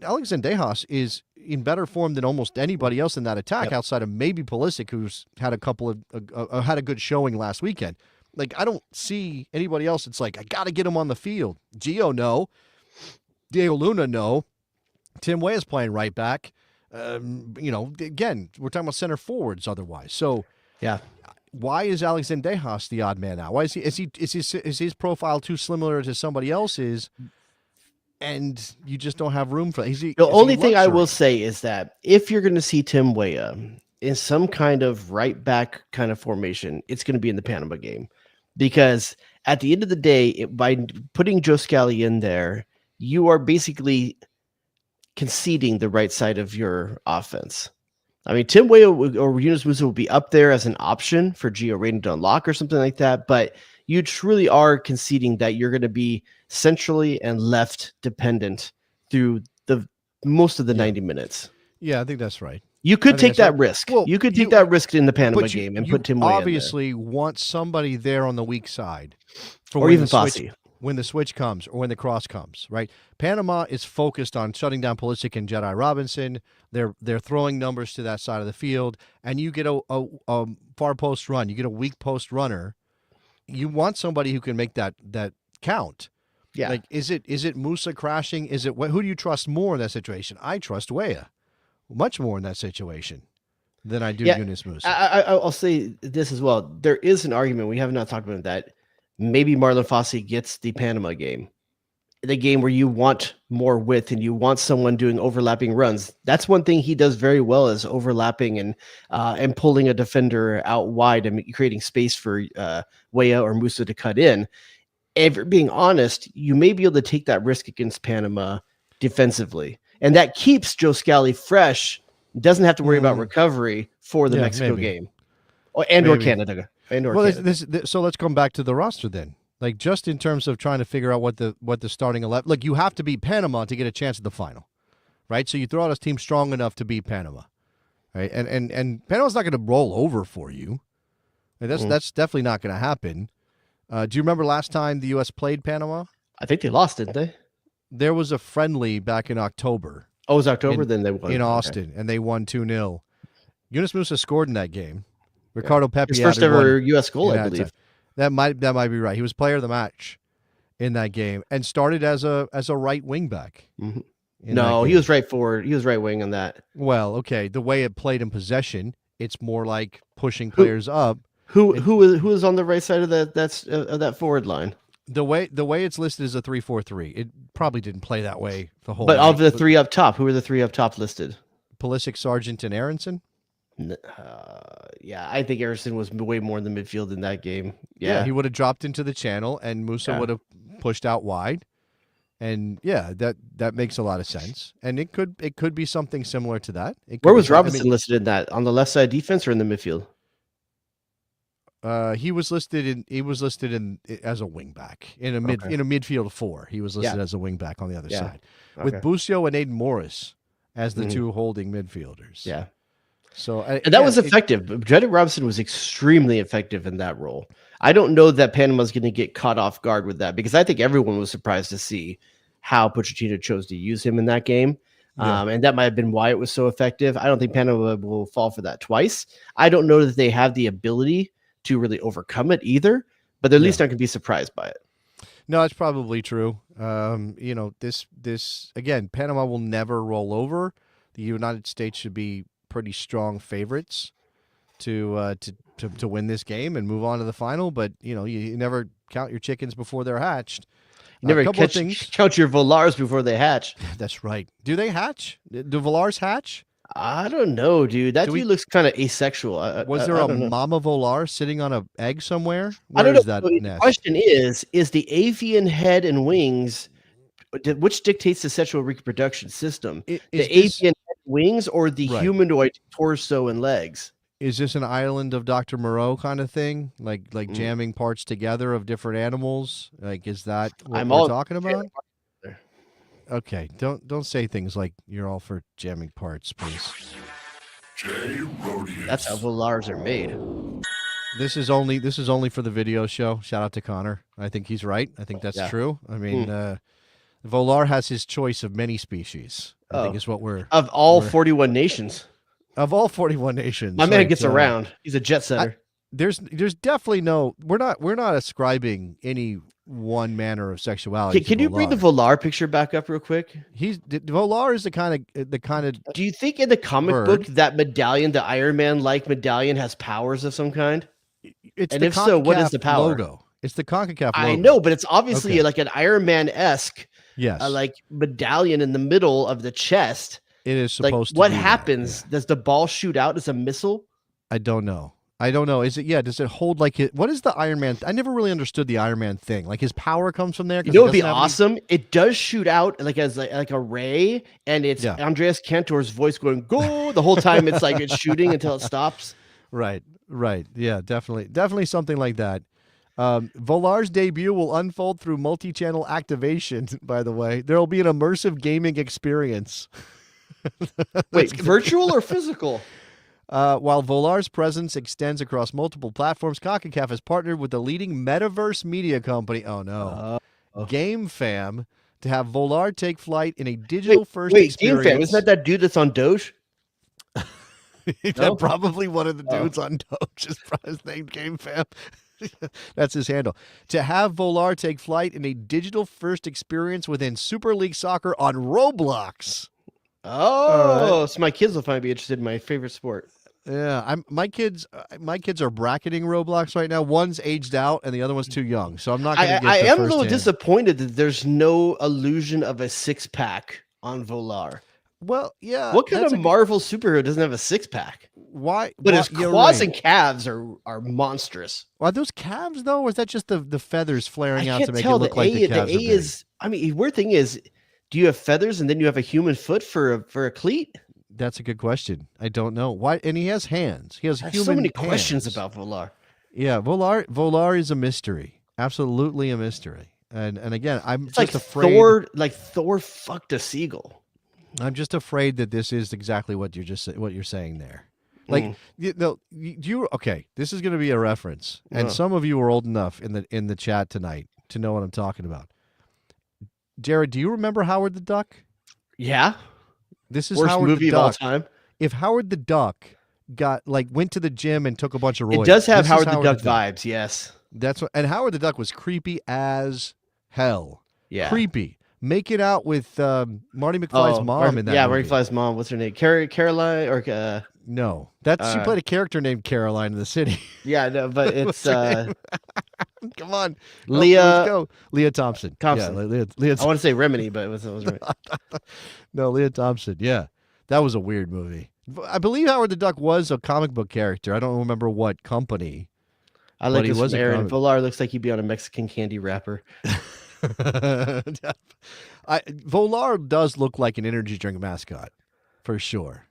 S3: Alex Zendejas is in better form than almost anybody else in that attack, outside of maybe Pulisic, who's had had a good showing last weekend. Like, I don't see anybody else. It's like, I got to get him on the field. Gio, no. Diego Luna, no. Tim Weah is playing right back. Again, we're talking about center forwards otherwise. So,
S4: yeah.
S3: Why is Alex Zendejas the odd man out? Why is his profile too similar to somebody else's? And you just don't have room for that.
S4: The only thing I will say is that if you're going to see Tim Weah in some kind of right back kind of formation, it's going to be in the Panama game, because at the end of the day, by putting Joe Scally in there, you are basically conceding the right side of your offense. I mean, Tim Weah or Yunus Musa will be up there as an option for Gio Reyna to unlock or something like that, but you truly are conceding that you're going to be centrally and left dependent through the most of the 90 minutes.
S3: Yeah, I think that's right.
S4: You could take that risk. Well, you could take that risk in the Panama game and put Tim Weah in there.
S3: Obviously want somebody there on the weak side.
S4: Or even Fossey.
S3: When the switch comes or when the cross comes, right? Panama is focused on shutting down Pulisic and Jedi Robinson. They're throwing numbers to that side of the field, and you get a far post run. You get a weak post runner. You want somebody who can make that count.
S4: Yeah.
S3: Like, is it Musa crashing? Who do you trust more in that situation? I trust Weah much more in that situation than I do Yunus Musa.
S4: I'll say this as well. There is an argument, we have not talked about that, maybe Marlon Fossey gets the Panama game, the game where you want more width and you want someone doing overlapping runs. That's one thing he does very well, is overlapping and pulling a defender out wide and creating space for Weah or Musa to cut in. If you're being honest, you may be able to take that risk against Panama defensively. And that keeps Joe Scally fresh, doesn't have to worry about recovery for the Mexico game. Or Canada.
S3: So let's come back to the roster then. Like, just in terms of trying to figure out what the starting 11. Look, you have to beat Panama to get a chance at the final, right? So you throw out a team strong enough to beat Panama, right? And Panama's not going to roll over for you. That's definitely not going to happen. Do you remember last time the U.S. played Panama?
S4: I think they lost, didn't they?
S3: there was a friendly back in October.
S4: Oh, it was October? Then they won.
S3: In Austin, and they won 2-0. Yunus Musa scored in that game. Ricardo Pepi
S4: his first ever U.S. goal, I believe.
S3: That might be right. He was player of the match in that game and started as a right wing back.
S4: Mm-hmm. No, he was right forward. He was right wing on that.
S3: Well, okay. The way it played in possession, it's more like pushing players up.
S4: Who is on the right side of that forward line?
S3: The way it's listed is a 3-4-3. It probably didn't play that way the whole.
S4: But of the three up top, who are the three up top listed?
S3: Pulisic, Sargent, and Aronson.
S4: Yeah, I think Aronson was way more in the midfield in that game.
S3: Yeah, he would have dropped into the channel, and Musa would have pushed out wide. And yeah, that makes a lot of sense. And it could be something similar to that.
S4: Where was Robinson listed in that? On the left side defense or in the midfield?
S3: He was listed in as a wing back in a midfield 4. He was listed as a wing back on the other side, with Busio and Aiden Morris as the two holding midfielders.
S4: Yeah.
S3: So
S4: and that was effective. Jedrick Robinson was extremely effective in that role. I don't know that Panama's going to get caught off guard with that, because I think everyone was surprised to see how Pochettino chose to use him in that game. And that might have been why it was so effective. I don't think Panama will fall for that twice. I don't know that they have the ability to really overcome it either, but they're at least not going to be surprised by it.
S3: No, it's probably true. This again, Panama will never roll over. The United States should be pretty strong favorites to win this game and move on to the final. But you never count your chickens before they're hatched.
S4: You never count your Volars before they hatch.
S3: That's right. Do they hatch? Do Volars hatch?
S4: I don't know, dude. That dude looks kind of asexual.
S3: Was there a mama Volar sitting on an egg somewhere?
S4: I don't know. The question is the avian head and wings, which dictates the sexual reproduction system? Avian head and wings or the humanoid torso and legs?
S3: Is this an island of Dr. Moreau kind of thing? Like jamming parts together of different animals? Like, is that what we're talking about? Okay, don't say things like you're all for jamming parts, please.
S4: That's how Volars are made.
S3: This is only for the video show. Shout out to Connor. I think he's right. I think that's true. I mean, Volar has his choice of many species. I think is what we're
S4: of all 41 nations.
S3: Of all 41 nations,
S4: my man gets around. He's a jet setter.
S3: There's definitely no. We're not ascribing any one manner of sexuality.
S4: Can you bring the Volar picture back up real quick?
S3: Volar is the kind of.
S4: Do you think in the comic book that medallion, the Iron Man like medallion, has powers of some kind?
S3: And if so, what is the power? Logo. It's the Concacaf logo.
S4: I know, but it's obviously like an Iron Man-esque,
S3: yes,
S4: like medallion in the middle of the chest.
S3: It is supposed to.
S4: What happens? Yeah. Does the ball shoot out as a missile?
S3: I don't know. Is it? Yeah. Does it hold like it? What is the Iron Man? I never really understood the Iron Man thing. Like his power comes from there.
S4: You know, it'd be awesome. It does shoot out like as like a ray, and it's Andreas Cantor's voice going "go" the whole time. It's like it's shooting until it stops.
S3: Right. Yeah. Definitely something like that. Volar's debut will unfold through multi-channel activation. By the way, there will be an immersive gaming experience.
S4: Wait, virtual or physical?
S3: While Volar's presence extends across multiple platforms, Concacaf has partnered with the leading metaverse media company. Oh no, GameFam, to have Volar take flight in a digital-first experience.
S4: GameFam, isn't that dude that's on Doge?
S3: That's probably one of the dudes on Doge. His name GameFam. That's his handle. To have Volar take flight in a digital-first experience within Super League Soccer on Roblox.
S4: Oh, so my kids will finally be interested in my favorite sport.
S3: Yeah, my kids are bracketing Roblox right now. One's aged out and the other one's too young. So I'm not going to get
S4: I am a little disappointed that there's no illusion of a six-pack on Volar.
S3: Well, yeah.
S4: What kind of Marvel superhero doesn't have a six-pack?
S3: Why?
S4: But his claws and calves are monstrous.
S3: Are those calves though, or is that just the feathers flaring out to make it look like the calves?
S4: The A is. I mean, weird thing is, do you have feathers and then you have a human foot for a cleat?
S3: That's a good question. I don't know why. And he has hands. He has human.
S4: So many
S3: hands.
S4: Questions about Volar.
S3: Yeah, Volar is a mystery. Absolutely a mystery. And again, I'm
S4: it's
S3: just
S4: like
S3: afraid.
S4: Thor fucked a seagull.
S3: I'm just afraid that this is exactly what you're saying there. Like okay, this is going to be a reference, and some of you are old enough in the chat tonight to know what I'm talking about. Jared, do you remember Howard the Duck?
S4: Yeah.
S3: This is
S4: Worst
S3: Howard
S4: movie
S3: the
S4: of all
S3: Duck.
S4: time.
S3: If Howard the Duck went to the gym and took a bunch of roids,
S4: It does have
S3: this is
S4: Howard the Duck vibes, yes.
S3: That's what, and Howard the Duck was creepy as hell.
S4: Yeah.
S3: Creepy. Making out with Marty McFly's mom in that movie.
S4: Marty McFly's mom. What's her name? Caroline or
S3: no. She played a character named Caroline in the city.
S4: Yeah, no, but it's
S3: come on.
S4: Leah.
S3: Let's go. Leah Thompson.
S4: Thompson.
S3: Yeah, Leah
S4: I want to say Remini, but it was Remini.
S3: No, Leah Thompson. Yeah. That was a weird movie. I believe Howard the Duck was a comic book character. I don't remember what company.
S4: I like this from Aaron. Volar looks like he'd be on a Mexican candy wrapper.
S3: Volar does look like an energy drink mascot, for sure.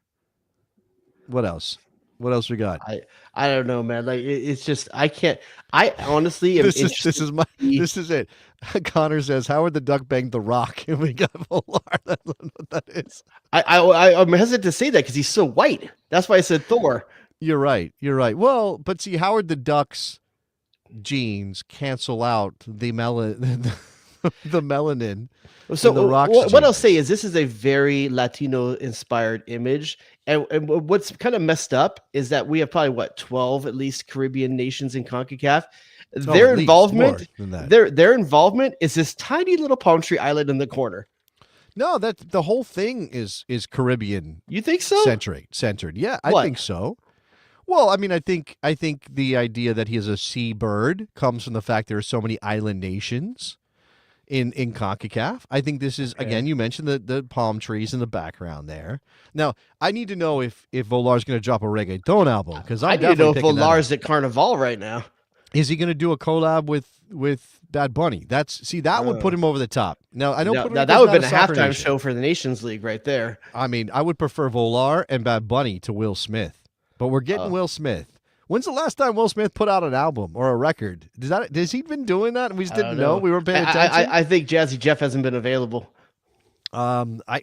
S3: What else? What else we got?
S4: I don't know, man. Like it's just I can't. I honestly am.
S3: This is it. Connor says Howard the Duck banged the Rock, and we got Volar. That's what that is.
S4: I'm hesitant to say that because he's so white. That's why I said Thor.
S3: You're right. Well, but see, Howard the Duck's genes cancel out the melanin.
S4: So
S3: the Rock's
S4: what I'll
S3: genes.
S4: say is this is a very Latino-inspired image. And what's kind of messed up is that we have probably 12 at least Caribbean nations in CONCACAF. Their involvement is this tiny little palm tree island in the corner.
S3: No, that the whole thing is Caribbean.
S4: You think so?
S3: Centered. Yeah, I think so. Well, I mean, I think the idea that he is a seabird comes from the fact there are so many island nations in CONCACAF. I think this is, again, you mentioned the palm trees in the background there. Now, I need to know if Volar's going to drop a reggaeton album, because I need to know if
S4: Volar's at Carnival right now.
S3: Is he going to do a collab with Bad Bunny? That would put him over the top. Now, I know
S4: that would have been a halftime show for the Nations League right there.
S3: I mean, I would prefer Volar and Bad Bunny to Will Smith, but we're getting Will Smith. When's the last time Will Smith put out an album or a record? Has he been doing that and we just didn't know? We weren't paying attention?
S4: I think Jazzy Jeff hasn't been available.
S3: I mean, I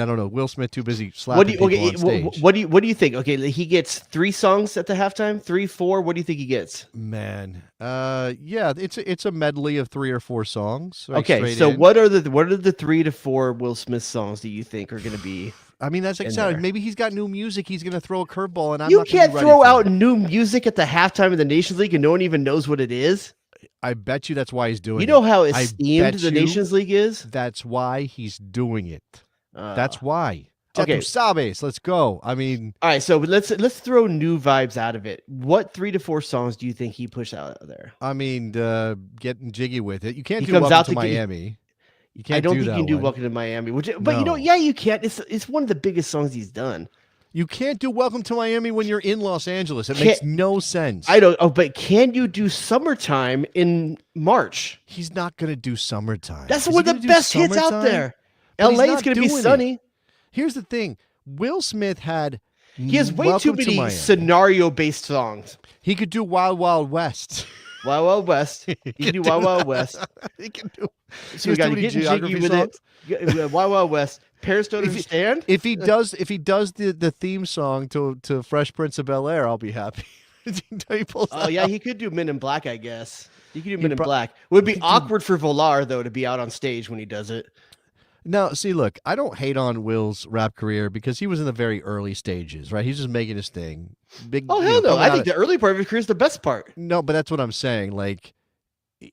S3: don't know. Will Smith too busy slapping people on stage.
S4: What do you think? Okay, he gets 3 songs at the halftime, 3, 4. What do you think he gets?
S3: Man, yeah, it's a medley of 3 or 4 songs. Right,
S4: okay, so what are the 3 to 4 Will Smith songs do you think are going to be?
S3: I mean, that's like maybe he's got new music. He's going to throw a curveball, and
S4: you can't throw out new music at the halftime of the Nations League, and no one even knows what it is.
S3: I bet you that's why he's doing it.
S4: You know how esteemed the Nations League is?
S3: That's why he's doing it. That's why. Okay, sabes. Let's go. I mean,
S4: all right. So let's throw new vibes out of it. What 3 to 4 songs do you think he pushed out there?
S3: I mean, getting jiggy with it. You can't do Welcome to Miami. You can't.
S4: I don't think
S3: you
S4: can do Welcome to Miami. You can't. It's one of the biggest songs he's done.
S3: You can't do Welcome to Miami when you're in Los Angeles. It makes no sense.
S4: I don't. Oh, but can you do Summertime in March?
S3: He's not going to do Summertime.
S4: That's one of the best hits out there. LA is going to be sunny.
S3: Here's the thing. Will Smith had.
S4: He has way too many scenario-based songs.
S3: He could do Wild Wild West.
S4: Wild Wild West. He can do Wild Wild West.
S3: He can do.
S4: So we got to get jiggy with it. Wild Wild West. Parents don't understand.
S3: If he does the theme song to Fresh Prince of Bel-Air, I'll be happy.
S4: He could do Men in Black, I guess. He could do Men in Black. It would be awkward for Volar though to be out on stage when he does it.
S3: Now, see, look, I don't hate on Will's rap career because he was in the very early stages, right? He's just making his thing.
S4: Hell no! I think the early part of his career is the best part.
S3: No, but that's what I'm saying. Like,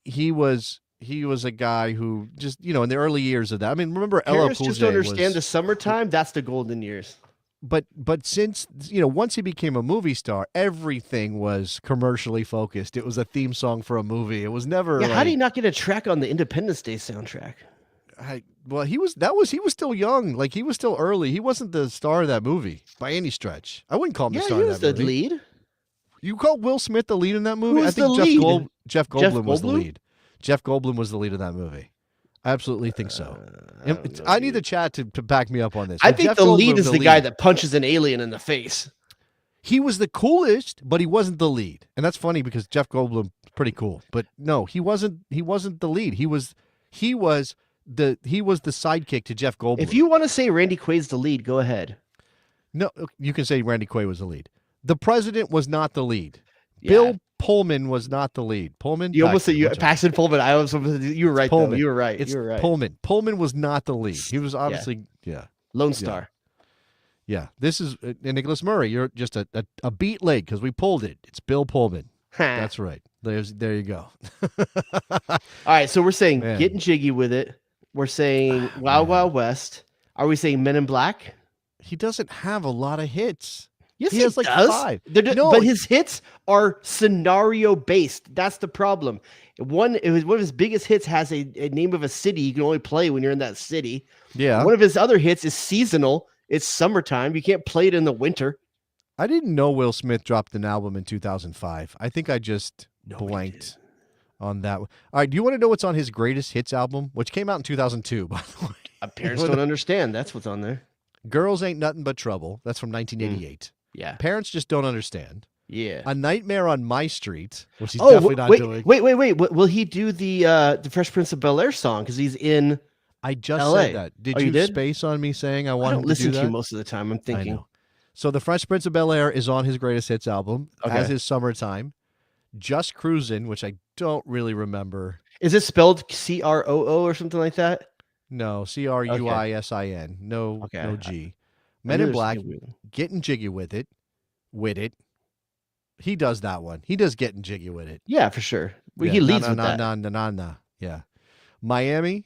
S3: he was a guy who just, in the early years of that. I mean, remember LL Cool J
S4: just don't understand the Summertime. That's the golden years.
S3: But since, once he became a movie star, everything was commercially focused. It was a theme song for a movie. It was never.
S4: Yeah, how did he not get a track on the Independence Day soundtrack?
S3: He was still young. Like, he was still early. He wasn't the star of that movie by any stretch. I wouldn't call him the star of that movie.
S4: He was the lead.
S3: You call Will Smith the lead in that movie?
S4: Who was the lead?
S3: Jeff Goldblum was the lead. Jeff Goldblum was the lead of that movie. I absolutely think so. I need the chat to back me up on this.
S4: I think the lead is the guy that punches an alien in the face.
S3: He was the coolest, but he wasn't the lead. And that's funny because Jeff Goldblum's pretty cool. But no, he wasn't the lead. He was the sidekick to Jeff Goldblum.
S4: If you want to say Randy Quaid's the lead, go ahead.
S3: No, you can say Randy Quaid was the lead. The president was not the lead.
S4: Yeah.
S3: Bill Pullman was not the lead. Pullman.
S4: You almost said
S3: Paxton,
S4: Paxton Pullman. I was you were right.
S3: Pullman.
S4: Though. You were right.
S3: It's
S4: you were right.
S3: Pullman. Pullman was not the lead. He was obviously
S4: Lone Star.
S3: Yeah. This is Nicholas Murray. You're just a beat late because we pulled it. It's Bill Pullman. That's right. There you go.
S4: All right. So we're saying
S3: Man.
S4: Getting Jiggy with It. We're saying Wild Wild West. Are we saying Men in Black?
S3: He doesn't have a lot of hits.
S4: Yes,
S3: he has like
S4: does.
S3: 5.
S4: No, but his hits are scenario based. That's the problem. One of his biggest hits has a name of a city you can only play when you're in that city.
S3: Yeah.
S4: One of his other hits is seasonal. It's summertime. You can't play it in the winter.
S3: I didn't know Will Smith dropped an album in 2005. I think I just blanked on that. All right. Do you want to know what's on his greatest hits album, which came out in 2002, by the way?
S4: Parents don't understand. That's what's on there.
S3: Girls Ain't Nothing But Trouble. That's from 1988.
S4: Yeah.
S3: Parents Just Don't Understand.
S4: Yeah.
S3: A Nightmare on My Street, which he's definitely not doing.
S4: Wait. Will he do the Fresh Prince of Bel-Air song? Because he's in
S3: I just
S4: LA.
S3: said that. Did you space on me saying I
S4: I
S3: want
S4: don't
S3: him to
S4: listen
S3: do
S4: to
S3: that?
S4: you most of the time. I'm thinking.
S3: I know. So the Fresh Prince of Bel-Air is on his greatest hits album, as is Summertime. Just Cruisin', which I don't really remember.
S4: Is it spelled CROO or something like that?
S3: No, CRUISIN. No G. Men in Black, Getting Jiggy with It. He does that one. He does Getting Jiggy with It.
S4: Yeah, for sure. He leads with that.
S3: Nah. Yeah. Miami,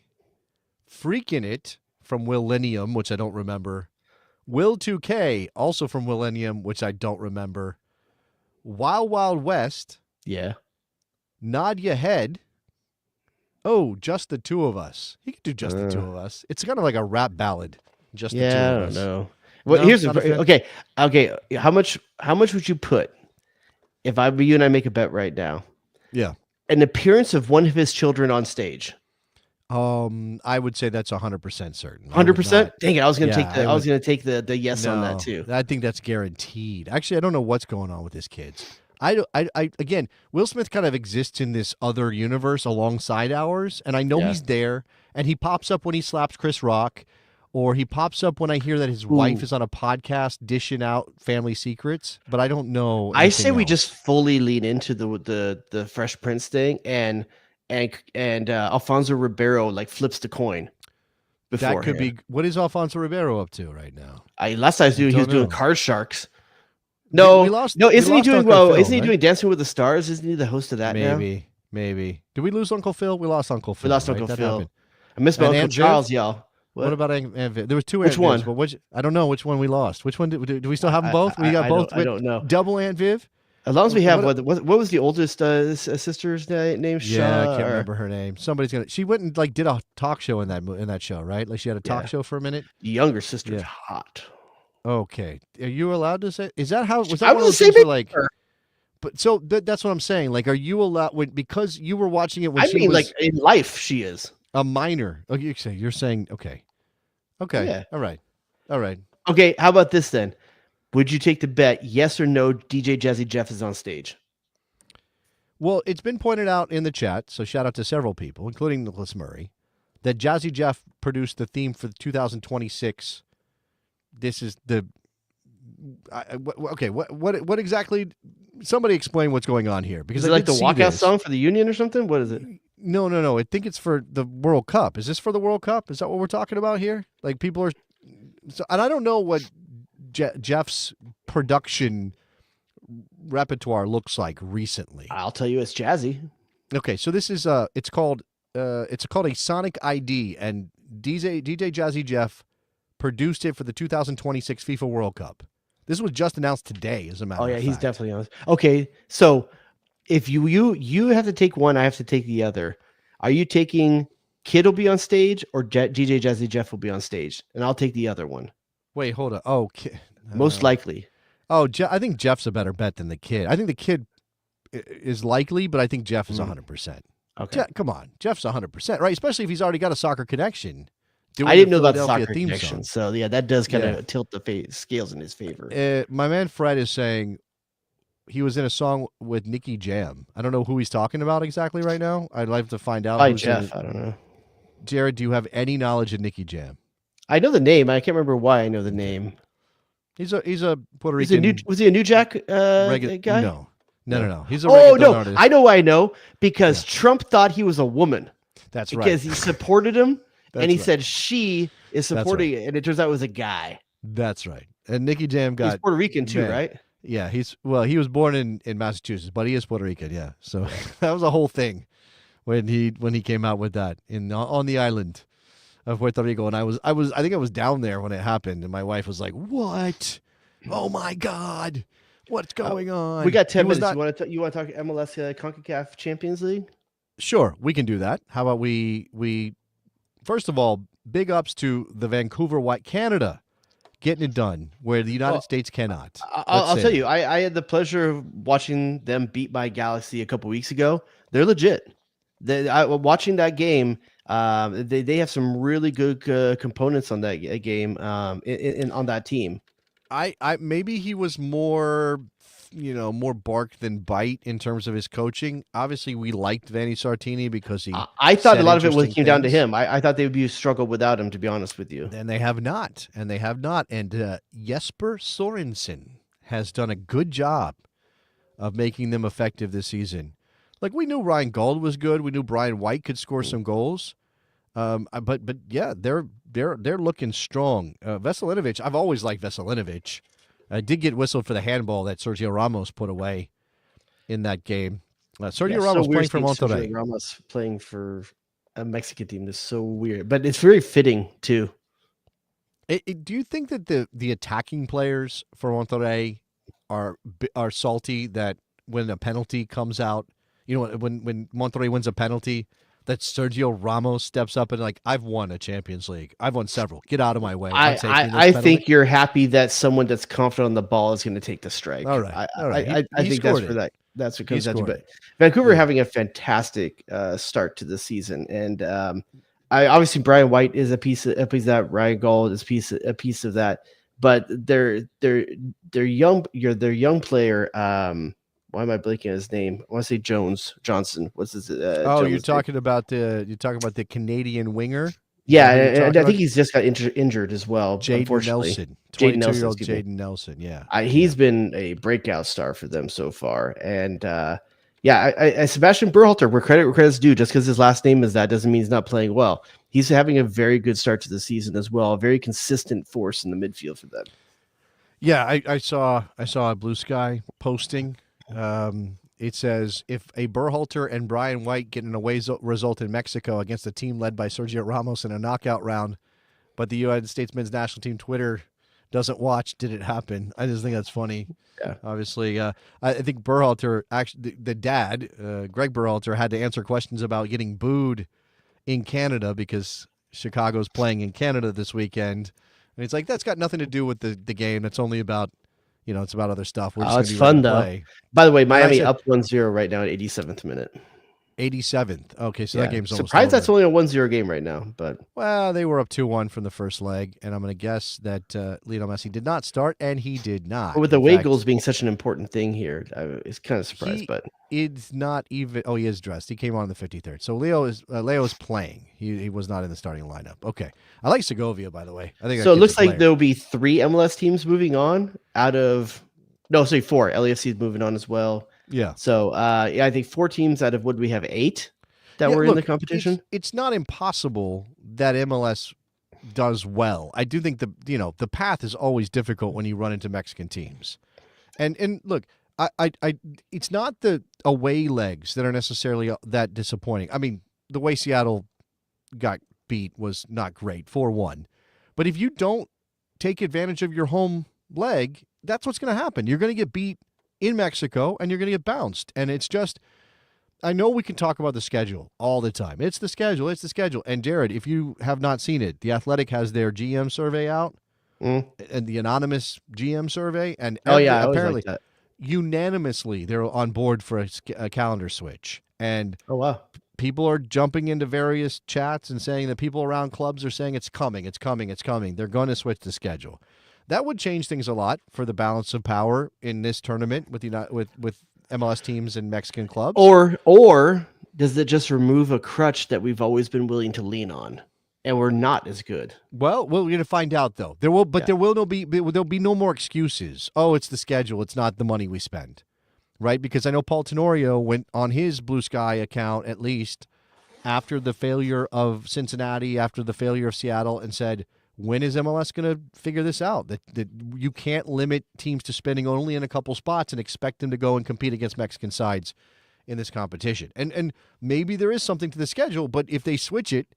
S3: Freakin' It from Millennium, which I don't remember. Will 2K, also from Millennium, which I don't remember. Wild Wild West.
S4: Yeah.
S3: Nod Your Head. Oh, Just the Two of Us. He could do Just the Two of Us. It's kind of like a rap ballad. Just the Two of Us.
S4: I don't know. Well, here's okay. How much would you put if you and I make a bet right now?
S3: Yeah.
S4: An appearance of one of his children on stage.
S3: I would say that's 100% certain.
S4: 100%. Dang it! I was going to take the yes on that too.
S3: I think that's guaranteed. Actually, I don't know what's going on with his kids. Again, Will Smith kind of exists in this other universe alongside ours, and I know he's there, and he pops up when he slaps Chris Rock, or he pops up when I hear that his wife is on a podcast dishing out family secrets, but I don't know.
S4: I say we just fully lean into the Fresh Prince thing, and Alfonso Ribeiro like flips the coin.
S3: That could be. What is Alfonso Ribeiro up to right now?
S4: Last I knew, he was doing Card Sharks. No, isn't he doing well? Isn't he doing Dancing with the Stars? Isn't he the host of that now?
S3: Maybe. Did we lose Uncle Phil? We lost Uncle Phil.
S4: Uncle Phil. I miss my Uncle Charles, y'all.
S3: What about Aunt Viv? There was 2
S4: Which
S3: Aunt Vivs,
S4: one?
S3: but I don't know which one we lost. Which one do we still have them both? We got both.
S4: I don't know.
S3: Double Aunt Viv.
S4: As long as we have what was the oldest sister's name?
S3: Yeah, I can't remember her name. She went and did a talk show in that show, right? Like she had a talk show for a minute.
S4: The younger sister's hot.
S3: Okay, are you allowed to say? Is that how? Was that
S4: I
S3: one of
S4: was
S3: those
S4: the
S3: things
S4: same.
S3: But so that's what I'm saying. Like, are you allowed because you were watching it when
S4: she was like in life? She is
S3: a minor. Okay, you're saying okay.
S4: Yeah.
S3: All right.
S4: Okay, how about this then? Would you take the bet, yes or no, DJ Jazzy Jeff is on stage?
S3: Well, it's been pointed out in the chat, so shout out to several people, including Nicholas Murray, that Jazzy Jeff produced the theme for the 2026. This is the... What exactly... Somebody explain what's going on here. Because
S4: is it like the walkout song for the Union or something? What is it?
S3: No. I think it's for the World Cup. Is this for the World Cup? Is that what we're talking about here? Like people are... and I don't know what Jeff's production repertoire looks like recently.
S4: I'll tell you, it's jazzy.
S3: Okay, so this is it's called a Sonic ID, and DJ Jazzy Jeff produced it for the 2026 FIFA World Cup. This was just announced today, as a matter of fact.
S4: He's definitely on. Okay, so if you have to take one, I have to take the other. Are you taking Kid will be on stage, or DJ Jazzy Jeff will be on stage? And I'll take the other one.
S3: Wait, hold on. Oh,
S4: most likely.
S3: Oh, I think Jeff's a better bet than the Kid. I think the Kid is likely, but I think Jeff is 100%.
S4: Okay.
S3: Come on. Jeff's 100%, right? Especially if he's already got a soccer connection.
S4: I didn't know about the soccer connection. So, yeah, that does kind of tilt the scales in his favor.
S3: My man Fred is saying he was in a song with Nicky Jam. I don't know who he's talking about exactly right now. I'd like to find out.
S4: Hi, Jeff. I don't know.
S3: Jared, do you have any knowledge of Nicky Jam?
S4: I know the name. I can't remember why I know the name.
S3: He's a Puerto Rican.
S4: Was he a New Jack guy?
S3: No. He's a
S4: Oh
S3: reggaeton
S4: no,
S3: artist.
S4: I know why I know because Trump thought he was a woman.
S3: That's right.
S4: Because he supported him, and he
S3: right.
S4: said she is supporting it, and it turns out it was a guy.
S3: That's right. And Nicky Jam got
S4: He's Puerto Rican too, right?
S3: Yeah, he was born in Massachusetts, but he is Puerto Rican. Yeah, so that was a whole thing when he came out with that on the island of Puerto Rico, and I think I was down there when it happened, and my wife was like, "What? Oh my God, what's going on?"
S4: We got 10 minutes. You want to talk MLS Concacaf Champions League?
S3: Sure, we can do that. How about we first of all, big ups to the Vancouver White Canada getting it done where the United States cannot.
S4: I'll tell you, I had the pleasure of watching them beat by Galaxy a couple weeks ago. They're legit. Watching that game, they have some really good components on that game on that team.
S3: I maybe he was more bark than bite in terms of his coaching. Obviously, we liked Vanni Sartini because
S4: I thought a lot of it came down to him. I thought they would be a struggle without him, to be honest with you.
S3: And they have not. And Jesper Sorensen has done a good job of making them effective this season. Like, we knew Ryan Gauld was good. We knew Brian White could score some goals. But yeah, they're looking strong. Veselinovic, I've always liked Veselinovic. I did get whistled for the handball that Sergio Ramos put away in that game. Sergio Ramos playing for Monterrey.
S4: Sergio Ramos playing for a Mexican team is so weird, but it's very fitting too.
S3: Do you think that the attacking players for Monterrey are salty that when a penalty comes out, when Monterrey wins a penalty, that Sergio Ramos steps up and like, I've won a Champions League. I've won several. Get out of my way.
S4: I think you're happy that someone that's confident on the ball is going to take the strike.
S3: All right.
S4: I think that's for that. That's what comes down to. But Vancouver having a fantastic start to the season, and obviously Brian White is a piece of that. Ryan Gauld is a piece of that. But their young player. Why am I blanking on his name? I want to say Johnson. What's his?
S3: You're talking about the Canadian winger.
S4: Yeah, and I think he's just got injured as well.
S3: Jaden Nelson, 22-year-old Jaden Nelson. Yeah,
S4: he's been a breakout star for them so far. And Sebastian Berhalter, where credit's due, just because his last name is that doesn't mean he's not playing well. He's having a very good start to the season as well. A very consistent force in the midfield for them.
S3: Yeah, I saw a Blue Sky posting. It says, if a Berhalter and Brian White get an away result in Mexico against a team led by Sergio Ramos in a knockout round, but the United States men's national team Twitter doesn't watch, did it happen? I just think that's funny. Yeah. Obviously, I think Berhalter, actually, the dad, Greg Berhalter, had to answer questions about getting booed in Canada because Chicago's playing in Canada this weekend. And it's like, that's got nothing to do with the game. It's only about it's about other stuff.
S4: It's fun, though. By the way, Miami up 1-0 right now at 87th minute.
S3: 87th. Okay, so that game's almost
S4: surprised
S3: over.
S4: That's only a 1-0 game right now. But
S3: they were up 2-1 from the first leg, and I'm going to guess that Lionel Messi did not start, and he did not.
S4: But with the away goals being such an important thing here, I was kind of surprised. But
S3: it's not even. Oh, he is dressed. He came on the 53rd. So Leo is playing. He was not in the starting lineup. Okay, I like Segovia, by the way. I think
S4: so. It looks like there will be 3 MLS teams moving on out of. No, sorry, 4. LAFC is moving on as well.
S3: Yeah.
S4: So, I think 4 teams out of what do we have 8 that were in the competition.
S3: It's not impossible that MLS does well. I do think the path is always difficult when you run into Mexican teams. And look, I it's not the away legs that are necessarily that disappointing. I mean, the way Seattle got beat was not great, 4-1. But if you don't take advantage of your home leg, that's what's going to happen. You're going to get beat in Mexico, and you're going to get bounced. And it's just, I know we can talk about the schedule all the time. It's the schedule. And Jared, if you have not seen it, The Athletic has their GM survey out, and the anonymous GM survey. And apparently, unanimously, they're on board for a calendar switch. And people are jumping into various chats and saying that people around clubs are saying it's coming. They're going to switch the schedule. That would change things a lot for the balance of power in this tournament with MLS teams and Mexican clubs.
S4: Or does it just remove a crutch that we've always been willing to lean on, and we're not as good?
S3: Well, we're going to find out though. There'll be no more excuses. Oh, it's the schedule. It's not the money we spend. right? Because I know Paul Tenorio went on his Blue Sky account, at least, after the failure of Cincinnati, after the failure of Seattle, and said, when is MLS going to figure this out? That you can't limit teams to spending only in a couple spots and expect them to go and compete against Mexican sides in this competition. And maybe there is something to the schedule, but if they switch it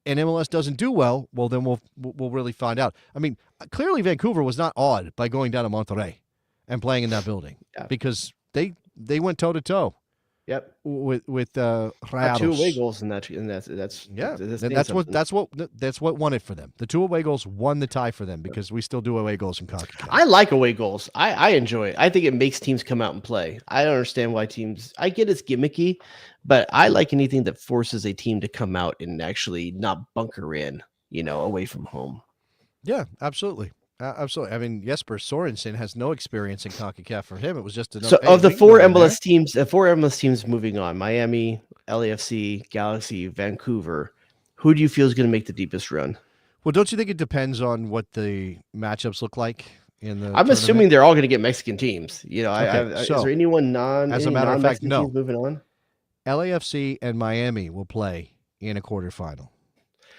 S3: and MLS doesn't do well, well, then we'll really find out. I mean, clearly Vancouver was not awed by going down to Monterrey and playing in that building because they went toe to toe.
S4: Yep.
S3: With Rayados.
S4: 2 away goals in that's
S3: what won it for them. The 2 away goals won the tie for them because we still do away goals in Concacaf.
S4: I like away goals. I enjoy it. I think it makes teams come out and play. I don't understand why teams. I get it's gimmicky, but I like anything that forces a team to come out and actually not bunker in, away from home.
S3: Yeah, absolutely. Absolutely. I mean, Jesper Sorensen has no experience in CONCACAF. For him, it was just another.
S4: So of the 4 MLS teams moving on, Miami, LAFC, Galaxy, Vancouver, who do you feel is going to make the deepest run?
S3: Well, don't you think it depends on what the matchups look like in the
S4: I'm assuming they're all going to get Mexican teams.
S3: Okay,
S4: is there anyone
S3: as a matter of fact, no.
S4: Teams moving on?
S3: LAFC and Miami will play in a quarterfinal.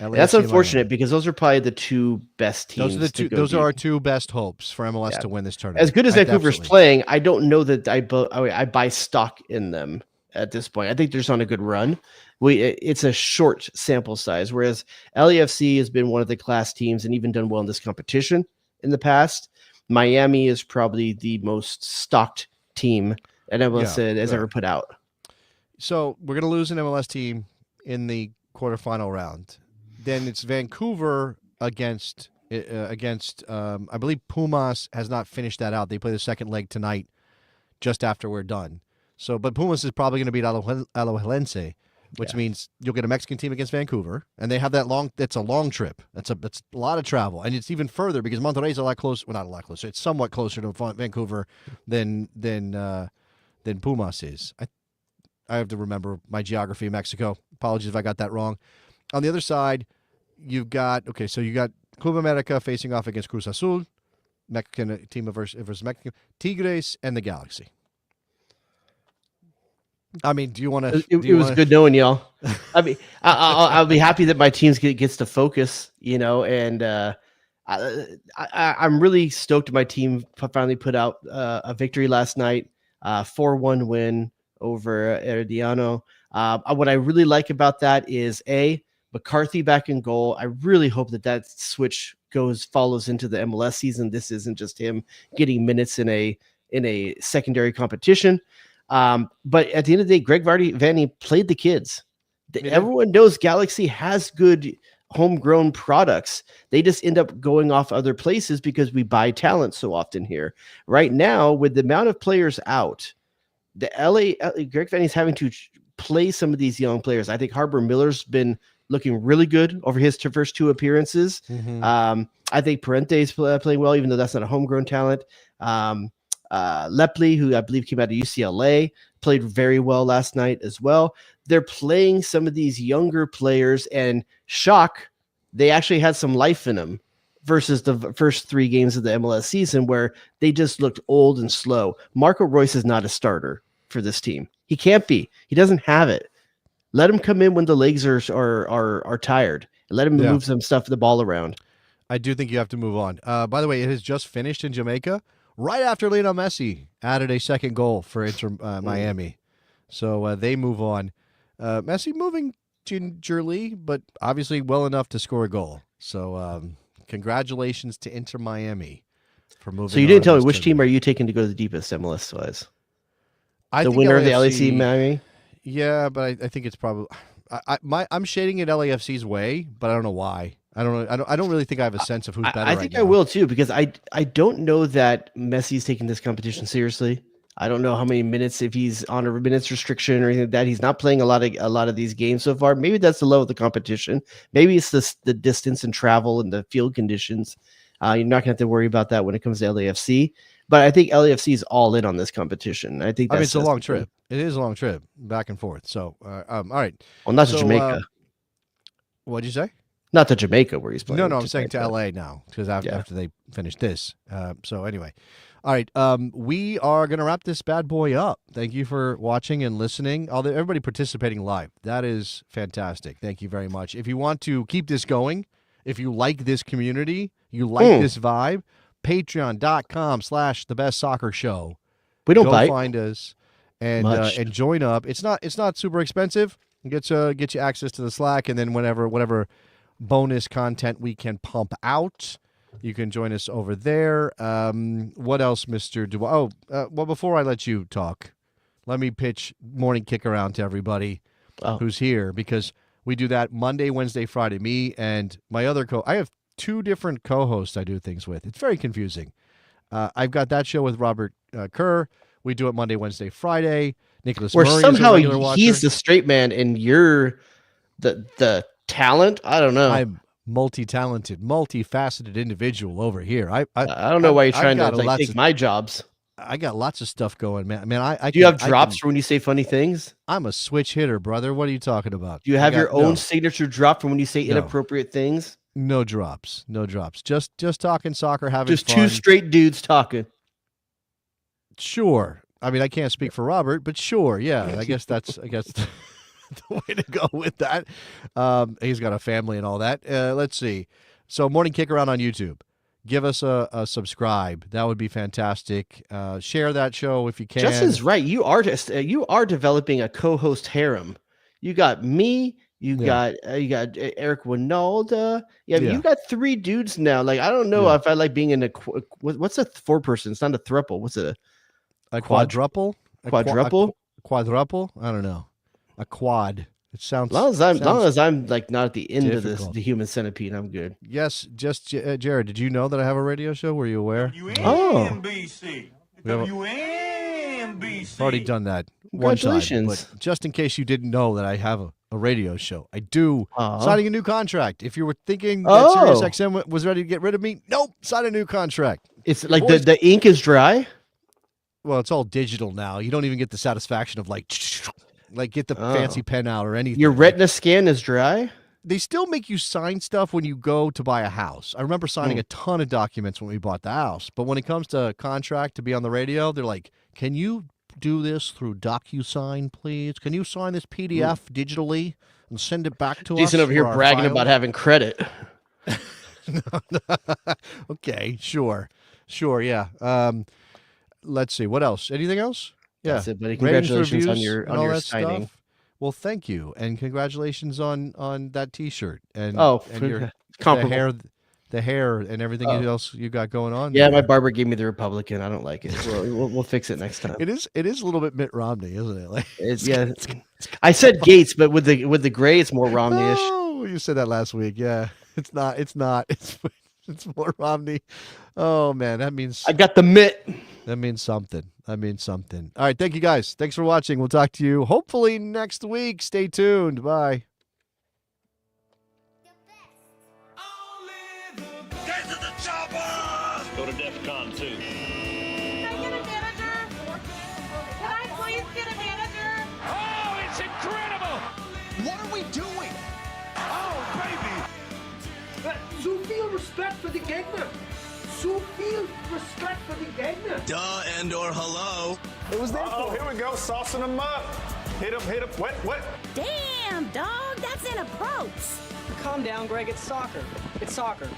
S4: That's unfortunate because those are probably the 2 best teams.
S3: Those are our 2 best hopes for MLS to win this tournament.
S4: As good as Vancouver's playing, I don't know that I buy stock in them at this point. I think they're just on a good run. It's a short sample size, whereas LAFC has been one of the class teams and even done well in this competition in the past. Miami is probably the most stocked team that MLS has ever put out.
S3: So we're going to lose an MLS team in the quarterfinal round. Then it's Vancouver against I believe Pumas has not finished that out. They play the second leg tonight just after we're done. So, but Pumas is probably going to beat Alajuelense, which means you'll get a Mexican team against Vancouver, and they have that's a long trip. That's a lot of travel, and it's even further because Monterrey is a lot closer. Well, not a lot closer. It's somewhat closer to Vancouver than Pumas is. I have to remember my geography of Mexico. Apologies if I got that wrong. On the other side, you got Club America facing off against Cruz Azul, Mexican team versus Mexican, Tigres, and the Galaxy. I mean, do you want to?
S4: It was good knowing y'all. I mean, I'll be happy that my team gets to focus, and I'm really stoked my team finally put out a victory last night, 4-1 win over Herediano. What I really like about that is McCarthy back in goal. I really hope that switch follows into the MLS season. This isn't just him getting minutes in a secondary competition. But at the end of the day, Greg Vanny played the kids. Everyone knows Galaxy has good homegrown products. They just end up going off other places because we buy talent so often here. Right now, with the amount of players out, Greg Vanny's having to play some of these young players. I think Harbor Miller's been looking really good over his first 2 appearances. Mm-hmm. I think Parente's playing well, even though that's not a homegrown talent. Lepley, who I believe came out of UCLA, played very well last night as well. They're playing some of these younger players, and they actually had some life in them versus the first 3 games of the MLS season where they just looked old and slow. Marco Royce is not a starter for this team. He can't be. He doesn't have it. Let him come in when the legs are tired. Let him move some the ball around.
S3: I do think you have to move on. By the way, it has just finished in Jamaica right after Lionel Messi added a second goal for Inter Miami. So they move on. Messi moving gingerly, but obviously well enough to score a goal. So congratulations to Inter Miami for moving on.
S4: So you didn't tell me which team are you taking to go the deepest MLS-wise? The winner of the LAFC Miami?
S3: Yeah, but I think it's probably I'm shading it LAFC's way, but I don't know why. I don't really think I have a sense of who's better.
S4: I think I will too, because I don't know that Messi's taking this competition seriously. I don't know how many minutes, if he's on a minutes restriction or anything like that. He's not playing a lot of these games so far. Maybe that's the level of the competition. Maybe it's the distance and travel and the field conditions. You're not going to have to worry about that when it comes to LAFC. But I think LAFC is all in on this competition. I think
S3: it's a long trip. It is a long trip back and forth. So, all right.
S4: Well, not to Jamaica.
S3: What'd you say?
S4: Not to Jamaica where he's playing.
S3: No, I'm saying to LA now because after they finish this. So anyway, All right, we are going to wrap this bad boy up. Thank you for watching and listening. Although everybody participating live, that is fantastic. Thank you very much. If you want to keep this going, if you like this community, you like this vibe, patreon.com/thebestsoccershow.
S4: We don't
S3: Go
S4: bite.
S3: find us and join up. It's not super expensive. Get you access to the Slack, and then whatever bonus content we can pump out, you can join us over there. What else, Mr. Dubois? Well, before I let you talk, let me pitch Morning Kick Around to everybody who's here, because we do that Monday, Wednesday, Friday. Me and my other I have 2 different co-hosts I do things with. It's very confusing. I've got that show with Robert Kerr. We do it Monday, Wednesday, Friday. Nicholas
S4: Or
S3: Murray
S4: somehow
S3: is a regular watcher.
S4: he's the straight man and you're the talent. I don't know.
S3: I'm multi-talented, multifaceted individual over here. I
S4: don't know why you're trying to take my jobs.
S3: I got lots of stuff going, man. I
S4: do you have drops for when you say funny things?
S3: I'm a switch hitter, brother. What are you talking about?
S4: Do you have your own signature drop for when you say inappropriate things?
S3: No drops. Just talking soccer, having
S4: just
S3: fun.
S4: 2 straight dudes talking.
S3: Sure. I mean, I can't speak for Robert, but sure, yeah. I guess the way to go with that. He's got a family and all that. Let's see. So, Morning Kick Around on YouTube. Give us a subscribe. That would be fantastic. Share that show if you can.
S4: Justin's right. You are developing a co-host harem. You got me. You got Eric Winalda. You got 3 dudes now. Like, I don't know if I like being in a what's a 4-person? It's not a thruple. What's a
S3: quadruple?
S4: Quadruple?
S3: Quadruple? I don't know. A quad. It sounds.
S4: As long as I'm like not at the end of the human centipede, I'm good.
S3: Yes, just Jared. Did you know that I have a radio show? Were you aware?
S5: WNBC.
S3: I've already done that one time.
S4: Congratulations.
S3: But just in case you didn't know that I have a radio show, I do. Signing a new contract. If you were thinking that SiriusXM was ready to get rid of me, nope. Sign a new contract.
S4: It's like the ink is dry.
S3: Well, it's all digital now. You don't even get the satisfaction of like get the fancy pen out or anything.
S4: Your retina scan is dry?
S3: They still make you sign stuff when you go to buy a house. I remember signing a ton of documents when we bought the house. But when it comes to contract to be on the radio, they're like, can you do this through DocuSign, please? Can you sign this PDF digitally and send it back to us?
S4: Jason over here bragging about having credit.
S3: Okay, sure, yeah. Let's see. What else? Anything else? Yeah.
S4: That's it, buddy. Congratulations on your signing.
S3: Stuff. Well, thank you, and congratulations on that T-shirt and your the hair and everything else you got going on.
S4: Yeah, my barber gave me the Republican. I don't like it. We'll fix it next time.
S3: It is a little bit Mitt Romney, isn't it? Like
S4: I said Gates, but with the gray, it's more Romney-ish.
S3: Oh, you said that last week. Yeah, it's not. It's more Romney. Oh man, that means
S4: I got the mitt.
S3: That means something. All right, thank you guys. Thanks for watching. We'll talk to you hopefully next week. Stay tuned. Bye.
S5: Get to the chopper!
S6: Go to DEFCON 2.
S7: Can I get a manager? Can I please get a manager?
S6: Oh, it's incredible!
S5: What are we doing? Oh, baby!
S8: So feel respect for the Gegner. So feel respect for the Gegner.
S9: Duh and or hello.
S10: It was there. Oh, here we go, saucing them up. Hit him. What?
S11: Damn, dog, that's in a approach.
S8: Calm down, Greg. It's soccer. It's soccer.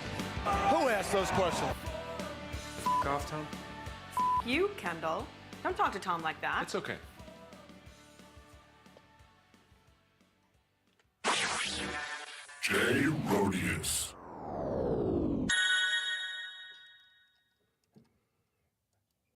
S10: Who asked those questions?
S8: F off, Tom.
S7: You, Kendall. Don't talk to Tom like that.
S10: It's okay.
S1: Jay Rodius.